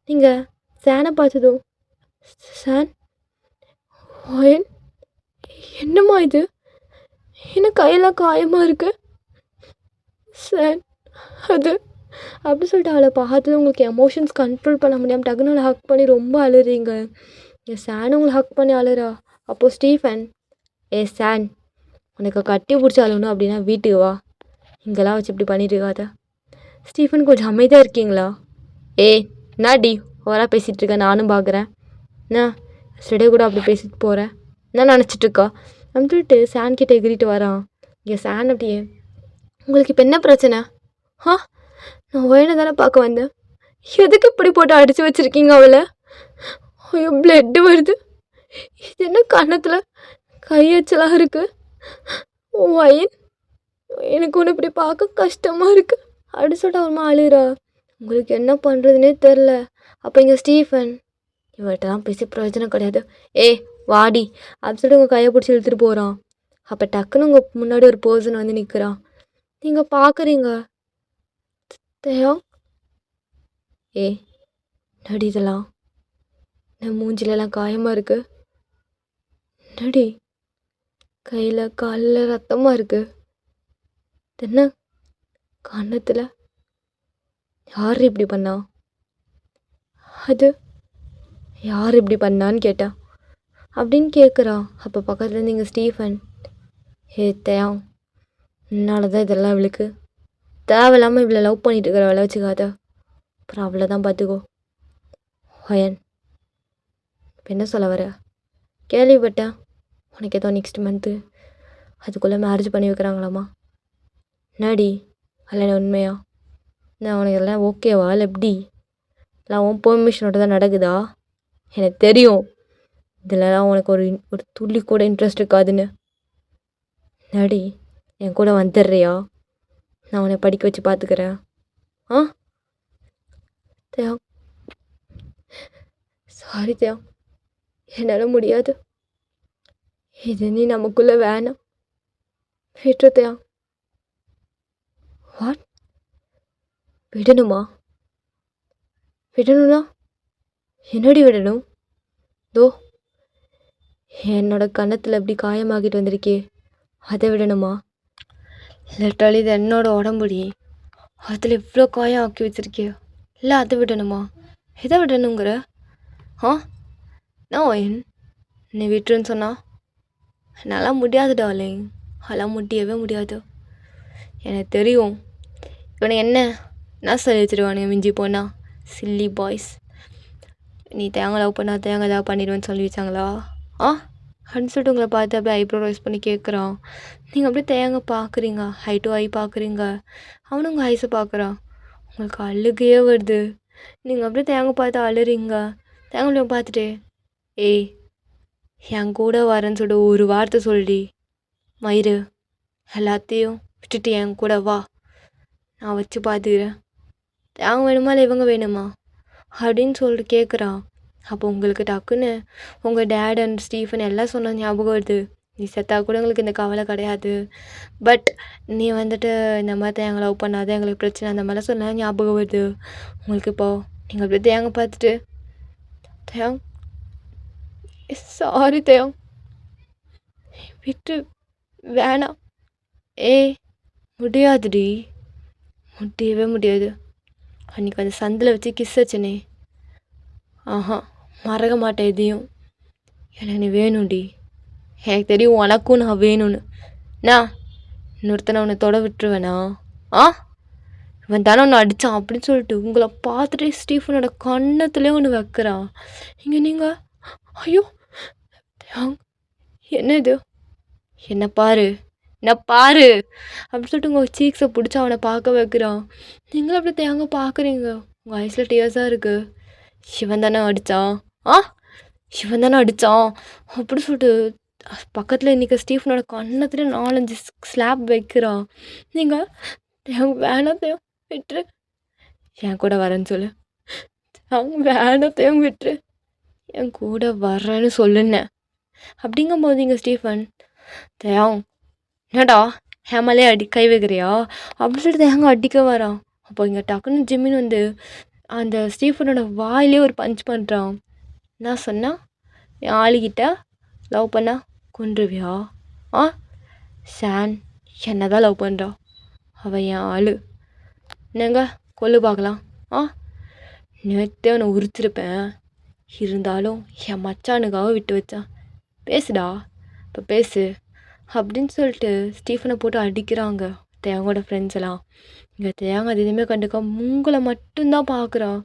நீங்கள் சேனை பார்த்ததும், சேன் ஓயன் என்னம்மா இது, என்ன கையெல்லாம் காயமாக இருக்குது சார் அது அப்படி சொல்லிட்டு அவளை பார்த்து உங்களுக்கு எமோஷன்ஸ் கண்ட்ரோல் பண்ண முடியாமல் டக்குன்னு அவளை ஹக் பண்ணி ரொம்ப அழுறீங்க. சான் உங்களை ஹக் பண்ணி அழுறா. அப்போது ஸ்டீஃபன், சான் உனக்கு கட்டி பிடிச்சி அழுகணும் அப்படின்னா வீட்டுக்கு வா, இங்கெல்லாம் வச்சு இப்படி பண்ணிட்டு இருக்காத. ஸ்டீஃபன் கொஞ்சம் அமைதியாக இருக்கீங்களா, நாடி ஓவராக பேசிகிட்டு இருக்கேன், நானும் பார்க்குறேன், நான் ஸ்டடே கூட அப்படி பேசிட்டு போகிறேன், என்ன நினச்சிட்ருக்கா அப்படின்னு சொல்லிட்டு சான் கிட்டே எகிரிட்டு வரான். சான் அப்படியே, உங்களுக்கு இப்போ என்ன பிரச்சனை, நான் ஒயனை தானே பார்க்க வந்தேன், எதுக்கு இப்படி போட்டு அடித்து வச்சுருக்கீங்க அவளை, ஐயோ பிளட்டு வருது, இது என்ன கன்னத்தில் கையச்சலாக இருக்குது, ஒயன் எனக்கு ஒன்று இப்படி பார்க்க கஷ்டமாக இருக்குது அப்படி சொல்லிட்டு அவருமா அழுகிறா. உங்களுக்கு என்ன பண்ணுறதுனே தெரில. அப்போ இங்கே ஸ்டீஃபன், இவர்கிட்ட தான் பேசி பிரயோஜனம் கிடையாது, வாடி அப்படி சொல்லிட்டு உங்கள் கையை பிடிச்சி இழுத்துட்டு போகிறான். அப்போ டக்குன்னு உங்கள் முன்னாடி ஒரு பர்சன் வந்து நிற்கிறான். நீங்கள் பார்க்குறீங்க, தேயா நடி இதெல்லாம், என் மூஞ்சிலெல்லாம் காயமாக இருக்குது, நடி கையில் காலில் ரத்தமாக இருக்குது, என்ன கன்னத்தில், யார் இப்படி பண்ணா, அது யார் இப்படி பண்ணான்னு கேட்டா அப்படின்னு கேட்குறா. அப்போ பக்கத்தில் நீங்கள் ஸ்டீஃபன், தேயா என்னால் தான் இதெல்லாம் இவளுக்கு தேவையில்லாமல் இவ்வளோ லவ் பண்ணிட்டு இருக்கிற வேலை வச்சுக்காத, அப்புறம் அவ்வளோதான் பார்த்துக்கோ. ஒயன் இப்போ என்ன சொல்ல வர, கேள்விப்பட்டேன் உனக்கு ஏதோ நெக்ஸ்ட் மந்த்து அதுக்குள்ளே மேரேஜ் பண்ணி வைக்கிறாங்களாம்மா, என்னடி அதில் உண்மையா, நான் உனக்கு எல்லாம் ஓகேவா இல்லை எப்படி, எல்லாம் உன் பெர்மிஷனோட தான் நடக்குதா, எனக்கு தெரியும் இதிலலாம் உனக்கு ஒரு துள்ளி கூட இன்ட்ரெஸ்ட் இருக்காதுன்னு, நடி என் கூட வந்துடுறியா? நான் உன்னை படிக்க வச்சு பார்த்துக்கிறேன். ஆ தேவ், சாரி தேவ், என்னால் முடியாது. இது நீ நமக்குள்ளே வேணாம். விட்டு தேவ். வாட்? விடணுமா? விடணும்னா என்னடி விடணும்? தோ என்னோட கன்னத்தில் எப்படி காயமாகிட்டு வந்திருக்கே, அதை விடணுமா? லிட்டரலி இது என்னோட உடம்புடி, அதில் இவ்வளோ காயம் ஆக்கி வச்சிருக்கே, இல்லை அதை விடணுமா? எதை விடணுங்கிற? ஆ நான் நீ விட்டுருன்னு சொன்னா என்னால் முடியாது டார்லிங், அதெல்லாம் முடியவே முடியாது. எனக்கு தெரியும் இவனை என்ன சொல்லி வச்சிருவானுங்க மிஞ்சி போனா, சில்லி பாய்ஸ். நீ தேங்காய் லவ் பண்ணா தேங்காய் லவ் பண்ணிடுவேன்னு சொல்லி வச்சாங்களா? ஆ அப்படின்னு சொல்லிட்டு உங்களை பார்த்து அப்படியே ஐப்ரோ ரைஸ் பண்ணி கேட்குறான். நீங்கள் அப்படியே தேங்காய் பார்க்குறீங்க, ஹை டு ஐ பார்க்குறீங்க, அவனும் உங்கள் ஐஸை பார்க்குறான். உங்களுக்கு அழுகையே வருது. நீங்கள் அப்படியே தேங்காய் பார்த்து அழுறீங்க. தேங்காய் பார்த்துட்டு ஏய் என் கூட வரேன்னு சொல்லிட்டு ஒரு வார்த்தை சொல்லி மயிறு எல்லாத்தையும் விட்டுட்டு என் கூட வா, நான் வச்சு பார்த்துக்கிறேன். தேங்காய் வேணுமா இல்லை இவங்க வேணுமா அப்படின்னு சொல்லிட்டு கேட்குறான். அப்போ உங்களுக்கு டக்குன்னு உங்கள் டேட் அண்ட் ஸ்டீஃபன் எல்லாம் சொன்ன ஞாபகம் வருது. நீ செத்தா கூட எங்களுக்கு இந்த கவலை கிடையாது, பட் நீ வந்துட்டு இந்த மாதிரி தேங்காய் லவ் பண்ணாத, எங்களுக்கு பிரச்சனை அந்த மாதிரிலாம் சொன்னால் ஞாபகம் வருது உங்களுக்கு. இப்போது நீங்கள் அப்படியே தேங்காய் பார்த்துட்டு தேங் சாரி தேங் விட்டு வேணாம். ஏய் முடியாதுடி, முடியவே முடியாது. அன்றைக்கி அந்த சந்தில் வச்சு கிஸ் வச்சனே, ஆஹா மறக்க மாட்டேன் எதையும். எனக்கு நீ வேணும்டி, எனக்கு தெரியும் உனக்கும் நான் வேணும்னு. நான் இன்னொருத்தனை உன்னை தொட விட்டுருவேனா? ஆ இவன் தானே ஒன்று அடித்தான் அப்படின்னு சொல்லிட்டு உங்களை பார்த்துட்டு ஸ்டீஃபனோட கன்னத்துலேயே ஒன்று வைக்கிறான். இங்கே நீங்கள் ஐயோ என்ன இது, என்ன பாரு அப்படின்னு சொல்லிட்டு உங்கள் சீக்ஸை பிடிச்சி அவனை பார்க்க வைக்கிறான். நீங்களும் அப்படி தேங்காய் பார்க்குறீங்க, உங்கள் ஐஸில் டியர்ஸாக இருக்குது. சிவன் தானே அடித்தான், சிவன் தானே அடித்தான் அப்படி சொல்லிட்டு பக்கத்தில் இன்றைக்கி ஸ்டீஃபனோட கன்னத்துல 4-5 ஸ்லாப் வைக்கிறான். நீங்கள் வேணாத்தையும் விட்டுரு, என் கூட வரேன்னு சொல்லு. வேணாத்தையும் விட்டுரு, என் கூட வர்றேன்னு சொல்லுன்னேன். அப்படிங்கும்போது இங்கே ஸ்டீஃபன் தேவ் என்னடா ஹேமாலே கை வைக்கிறியா அப்படின்னு சொல்லிட்டு தேங்காய் அடிக்க வரான். அப்போ இங்கே டக்குன்னு ஜிம்மின் வந்து அந்த ஸ்டீஃபனோட வாயிலே ஒரு பஞ்ச் பண்ணுறான். நான் சொன்னா என் ஆளுகிட்ட லவ் பண்ணா கொன்றுவியா? ஷான் என்ன தான் லவ் பண்ணுறா, அவள் என் ஆள். என்னங்க கொல்லு பார்க்கலாம். நேற்றே அவனை உரிச்சிருப்பேன், இருந்தாலும் என் மச்சானுக்காக விட்டு வச்சான். பேசுடா இப்போ பேசு அப்படின்னு சொல்லிட்டு ஸ்டீஃபனை போட்டு அடிக்கிறாங்க தேங்காயோட ஃப்ரெண்ட்ஸ் எல்லாம். இங்கே தேங்காய் அது எதுவுமே கண்டுக்காம உங்களை மட்டும்தான் பார்க்குறான்.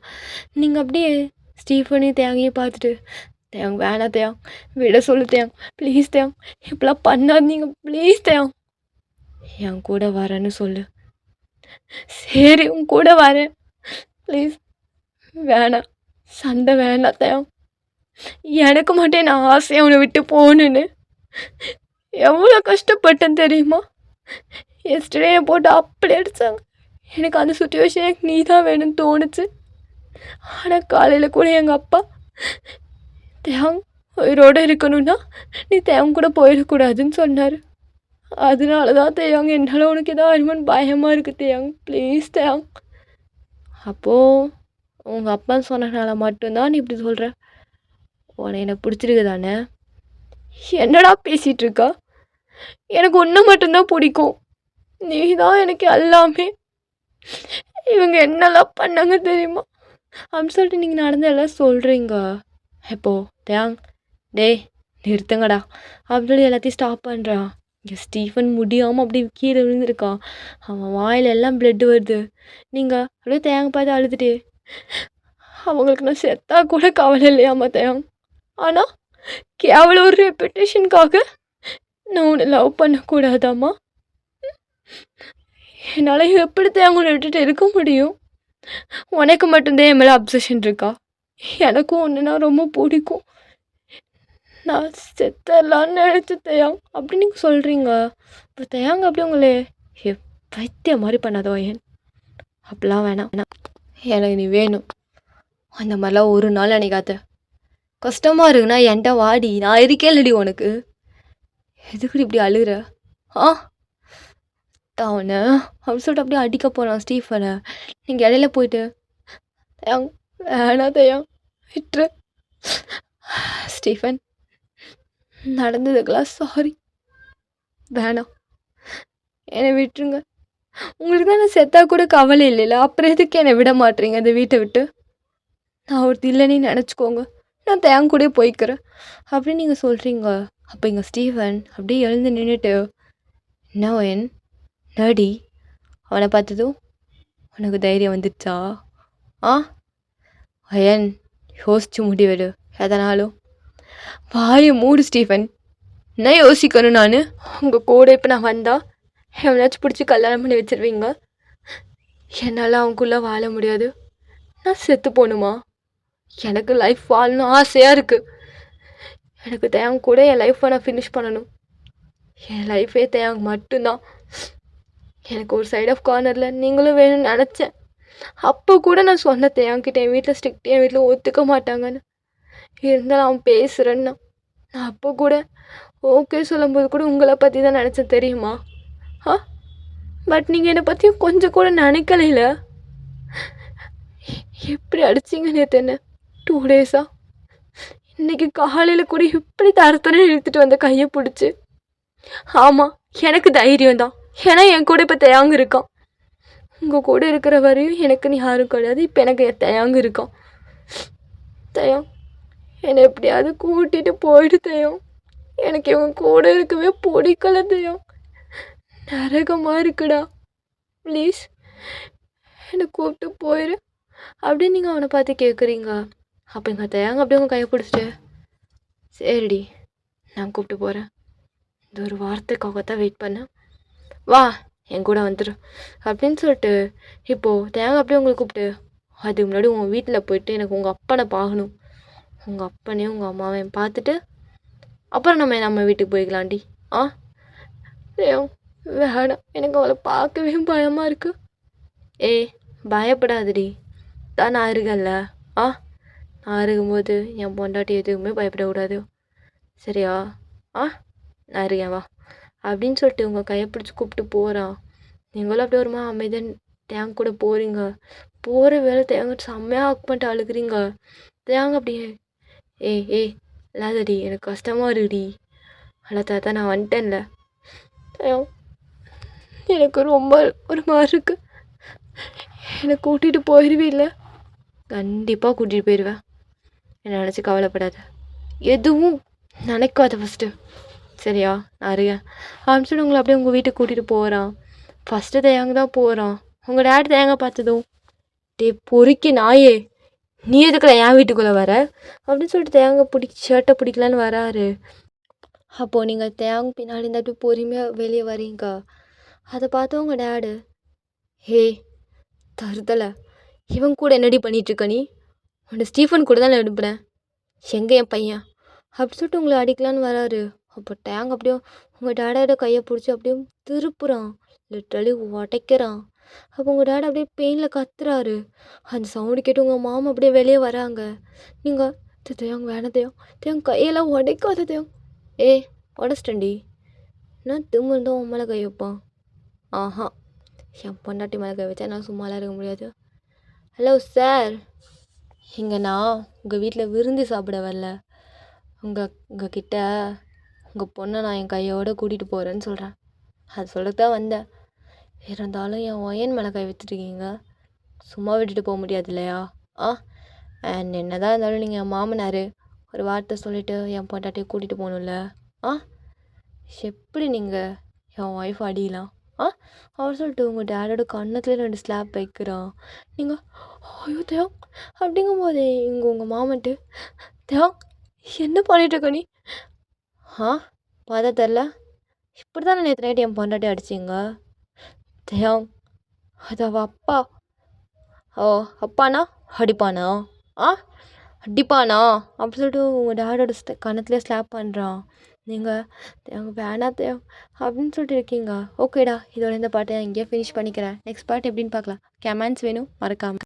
நீங்கள் அப்படியே ஸ்டீஃபனையும் தேங்கையும் பார்த்துட்டு தேங் வேணாம் தேங் விட சொல்லு தேங் ப்ளீஸ் தேங் இப்படிலாம் பண்ணாதீங்க ப்ளீஸ் தேங், என் கூட வரேன்னு சொல்லு. சரி உன் கூட வரேன் ப்ளீஸ், வேணாம் சண்டை வேணாம் தேங், எனக்கு மட்டும் நான் ஆசையை அவனை விட்டு போகணுன்னு எவ்வளோ கஷ்டப்பட்டேன் தெரியுமா? எஸ்டர்டே போட்டு அப்படி அடித்தாங்க. எனக்கு அந்த சுச்சுவேஷன் எனக்கு நீ தான் வேணும்னு தோணுச்சு. ஆனால் காலையில் கூட எங்கள் அப்பா தேங் உயிரோடு இருக்கணும்னா நீ தேவன் கூட போயிடக்கூடாதுன்னு சொன்னார். அதனால தான் தேயாங்க என்னால் உனக்கு ஏதாவது ஆயிடுமோன்னு பயமாக இருக்குது தேயாங் ப்ளீஸ் தேயாங். அப்போது உங்கள் அப்பா சொன்னனால மட்டும்தான் நீ இப்படி சொல்கிற. உன்னை எனக்கு பிடிச்சிருக்கு தானே? என்னடா பேசிகிட்டு இருக்கா? எனக்கு ஒன்று மட்டும்தான் பிடிக்கும், நீ தான் எனக்கு எல்லாமே. இவங்க என்னெல்லாம் பண்ணாங்க தெரியுமா அப்படின்னு சொல்லிட்டு நீங்கள் நடந்த எல்லாம் சொல்கிறீங்க. எப்போ தேங் டேய் நிறுத்துங்கடா அப்படின்னு சொல்லி எல்லாத்தையும் ஸ்டாப் பண்ணுறான். இங்கே ஸ்டீஃபன் முடியாமல் அப்படி கீழே விழுந்துருக்கான். அவன் வாயில் எல்லாம் பிளட்டு வருது. நீங்கள் அப்படியே தேங்க பார்த்து அழுதுட்டு அவங்களுக்கு நான் செத்தா கூட கவலை இல்லையாம்மா தேங், ஆனால் கேவல ஒரு ரெப்புடேஷனுக்காக நான் உன்னை லவ் பண்ணக்கூடாதாம்மா? என்னால் எப்படி தேவங்களை விட்டுட்டு இருக்க முடியும்? உனக்கு மட்டும்தான் என் மேலே அப்சஷன் இருக்கா? எனக்கும் ஒன்றுனா ரொம்ப பிடிக்கும். நான் செத்துடலான்னு நினச்சேன் தயாங். அப்படி நீங்கள் சொல்கிறீங்க. அப்புறம் தயாங்க அப்படி உங்களே பைத்தியம் மாதிரி பண்ணாதோ ஏன் அப்படிலாம் வேணாம். எனக்கு நீ வேணும். அந்த மாதிரிலாம் ஒரு நாள் நினைக்காத. கஷ்டமாக இருக்குண்ணா என்கிட்ட வாடி, நான் இருக்கே இல்லடி உனக்கு. எதுக்கு இப்படி அழுகிற? ஆ அவனை அப்படின்னு சொல்லிட்டு அப்படியே அடிக்க போகிறான் ஸ்டீஃபனை. நீங்கள் இடையில போயிட்டு தயாங் வேணா தயாங் விட்டுரு. ஸ்டீஃபன் நடந்ததுக்கெல்லாம் சாரி, வேணாம் என்னை விட்டுருங்க. உங்களுக்கு தான் நான் செத்தா கூட கவலை இல்லைல்ல, அப்புறம் எதுக்கு என்னை விட மாட்டேறீங்க இந்த வீட்டை விட்டு? நான் ஒருத்தி இல்லைன்னு நினச்சிக்கோங்க, நான் தயாங்க கூட போய்க்கிறேன் அப்படின்னு நீங்கள் சொல்கிறீங்க. அப்போ இங்கே ஸ்டீஃபன் அப்படியே எழுந்து நின்றுட்டு, என்ன என் நடி அவனை பார்த்ததும் உனக்கு தைரியம் வந்துடுச்சா? ஆ அயன் யோசிச்சு முடிவெடு எதனாலும். வாயை மூடு ஸ்டீஃபன். என்ன யோசிக்கணும் நான்? உங்கள் கூட இப்போ நான் வந்தால் எவனாச்சும் பிடிச்சி கல்யாணம் பண்ணி வச்சிருவீங்க. என்னால் அவங்களுக்குள்ளே வாழ முடியாது. நான் செத்து போகணுமா? எனக்கு லைஃப் வாழணும் ஆசையாக இருக்குது. எனக்கு தேங்க கூட என் லைஃப்பை நான் ஃபினிஷ் பண்ணணும். என் லைஃபே தேங்க மட்டும்தான். எனக்கு ஒரு சைட் ஆஃப் கார்னரில் நீங்களும் வேணும்னு நினச்சேன். அப்போ கூட நான் சொன்ன தேங்கிட்ட என் வீட்டில் ஸ்ட்ரிக்ட், என் வீட்டில் ஒத்துக்க மாட்டாங்கன்னு. இருந்தாலும் அவன் பேசுகிறேன்னா நான் அப்போ கூட ஓகே சொல்லும்போது கூட உங்களை பற்றி தான் நினச்சேன் தெரியுமா? பட் நீங்கள் என்னை பற்றி கொஞ்சம் கூட நினைக்கலையில. எப்படி அடிச்சிங்க நேற்று என்ன 2 டேஸா? இன்றைக்கி காலையில் கூட இப்படி தரத்தோட இழுத்துட்டு வந்த கையை பிடிச்சி. ஆமாம் எனக்கு தைரியம் தான், ஏன்னா என் கூட இப்போ தயாங்க இருக்கான். உங்கள் கூட இருக்கிற வரையும் எனக்குன்னு யாரும் கிடையாது. இப்போ எனக்கு என் தயாங்க இருக்கான். தயம் என்னை எப்படியாவது கூட்டிகிட்டு போயிடு தயம். எனக்கு இவங்க கூட இருக்கவே பிடிக்கல தயம். நரகமாக இருக்குடா. ப்ளீஸ் என்னை கூப்பிட்டு போயிடு அப்படின்னு நீங்கள் அவனை பார்த்து கேட்குறீங்க. அப்போ எங்கள் தயாங்க அப்படியே உங்கள் கையை பிடிச்சிட்டு, சரிடி நான் கூப்பிட்டு போகிறேன், இந்த ஒரு வார்த்தைக்காகத்தான் வெயிட் பண்ணேன், வா என் கூட வந்துடு அப்படின்னு சொல்லிட்டு இப்போது தேங்க அப்படியே உங்களை கூப்பிட்டு, அதுக்கு முன்னாடி உங்கள் வீட்டில் போயிட்டு எனக்கு உங்கள் அப்பனை பார்க்கணும், உங்கள் அப்பனையும் உங்கள் அம்மாவையும் பார்த்துட்டு அப்புறம் நம்ம வீட்டுக்கு போய்க்கலாண்டி. வேணாம், எனக்கு அவளை பார்க்கவே பயமாக இருக்கு. பயப்படாதடி, தான் நான் இருக்கேன்ல. நான் இருக்கும்போது என் பொண்டாட்டி எதுவுமே பயப்படக்கூடாது, சரியா? நான் இருக்கேன் வா அப்படின்னு சொல்லிட்டு உங்கள் கையை பிடிச்சி கூப்பிட்டு போகிறான். நீங்களும் அப்படியே வருமா அமைதியாக தேங்க கூட போகிறீங்க. போகிற வேலை தேங்க செம்மையாக ஆக் பண்ணிட்டு அழுகுறீங்க. தேங்க அப்படியே ஏய் இல்லாதடி, எனக்கு கஷ்டமாக இருக்குடி. ஆனால் தாத்தா நான் வந்துட்டேன்ல, எனக்கு ரொம்ப ஒரு மாதிரி இருக்குது, என்னை கூட்டிகிட்டு போயிடுவீல்ல? கண்டிப்பாக கூட்டிகிட்டு போயிடுவேன், என்னை நினச்சி கவலைப்படாத, எதுவும் நினைக்காத ஃபஸ்ட்டு, சரியா? நான் இருக்கேன் அப்படின்னு சொல்லி உங்களை அப்படியே உங்கள் வீட்டுக்கு கூட்டிகிட்டு போகிறான். ஃபஸ்ட்டு தேங்க தான் போகிறான். உங்கள் டேட் தேங்க பார்த்ததும், பொறுக்கி நாயே நீ எதுக்குல என் வீட்டுக்குள்ளே வர அப்படின்னு சொல்லிட்டு தேங்க ஷர்ட்டை பிடிக்கலான்னு வராரு. அப்போது நீங்கள் தேங்க பின்னாடி இந்த அப்படி பொறுமையாக வெளியே வரீங்க. அதை பார்த்து உங்கள் டேடு, தருதலை இவன் கூட என்னடி பண்ணிகிட்ருக்க நீ? உன்னை ஸ்டீஃபன் கூட தான் அனுப்புனேன், எங்கே என் பையன் அப்படி சொல்லிட்டு உங்களை அடிக்கலான்னு வராரு. அப்போ டேங் அப்படியே உங்கள் டேடோட கையை பிடிச்சி அப்படியே திருப்புறான், லிட்ரலி உடைக்கிறான். அப்போ உங்கள் டேட் அப்படியே பெயினில் கத்துறாரு. அந்த சவுண்டு கேட்டு உங்கள் மாமா அப்படியே வெளியே வராங்க. நீங்கள் தேங்க வேணாம் தேங்க கையெல்லாம் உடைக்காத தேங்க. உடச்சிட்டண்டி, நான் திரும்ப உன் மேலே கை வைப்பான். என் பொண்டாட்டி மேலே கை வச்சா நான் சும்மாலாம் இருக்க முடியாது. ஹலோ சார், இங்கே நான் உங்கள் வீட்டில் விருந்து சாப்பிட வரல, உங்கள் கிட்ட உங்கள் பொண்ணை நான் என் கையோடு கூட்டிகிட்டு போகிறேன்னு சொல்கிறேன். அது சொல்கிறது தான் வந்தேன். இருந்தாலும் என் ஒயன் மேலே கை வச்சுருக்கீங்க, சும்மா விட்டுட்டு போக முடியாது இல்லையா? அண்ட் என்ன தான் இருந்தாலும் நீங்கள் என் மாமனார், ஒரு வார்த்தை சொல்லிவிட்டு என் பொண்டாட்டியை கூட்டிகிட்டு போகணும்ல. எப்படி நீங்கள் என் ஒய்ஃப் அடியலாம்? அவர் சொல்லிட்டு உங்கள் டேடோட கன்னத்தில் 2 ஸ்லாப் வைக்கிறான். நீங்கள் ஐயோ தேவ் அப்படிங்கும் போதே இங்கே உங்கள் மாமன்ட்டு, தேவ் என்ன பண்ணிட்டுருக்க நீ? பார்த்தா தெரில, இப்படி தான் நான் நேற்று நைட்டு என் பொண்டாட்டி அடிச்சிங்க. தேவ் அது அவள் அப்பா. அப்பானா அடிப்பானா? அடிப்பானா அப்படி சொல்லிட்டு உங்கள் டேடோட கன்னத்துலேயே ஸ்லாப் பண்ணுறான். நீங்கள் வேணாம் அப்படின்னு சொல்லிட்டு இருக்கீங்க. ஓகேடா, இதோட இந்த பாட்டை நான் இங்கேயே ஃபினிஷ் பண்ணிக்கிறேன். நெக்ஸ்ட் பார்ட் எப்படின்னு பார்க்கலாம். கமெண்ட்ஸ் வேணும் மறக்காம.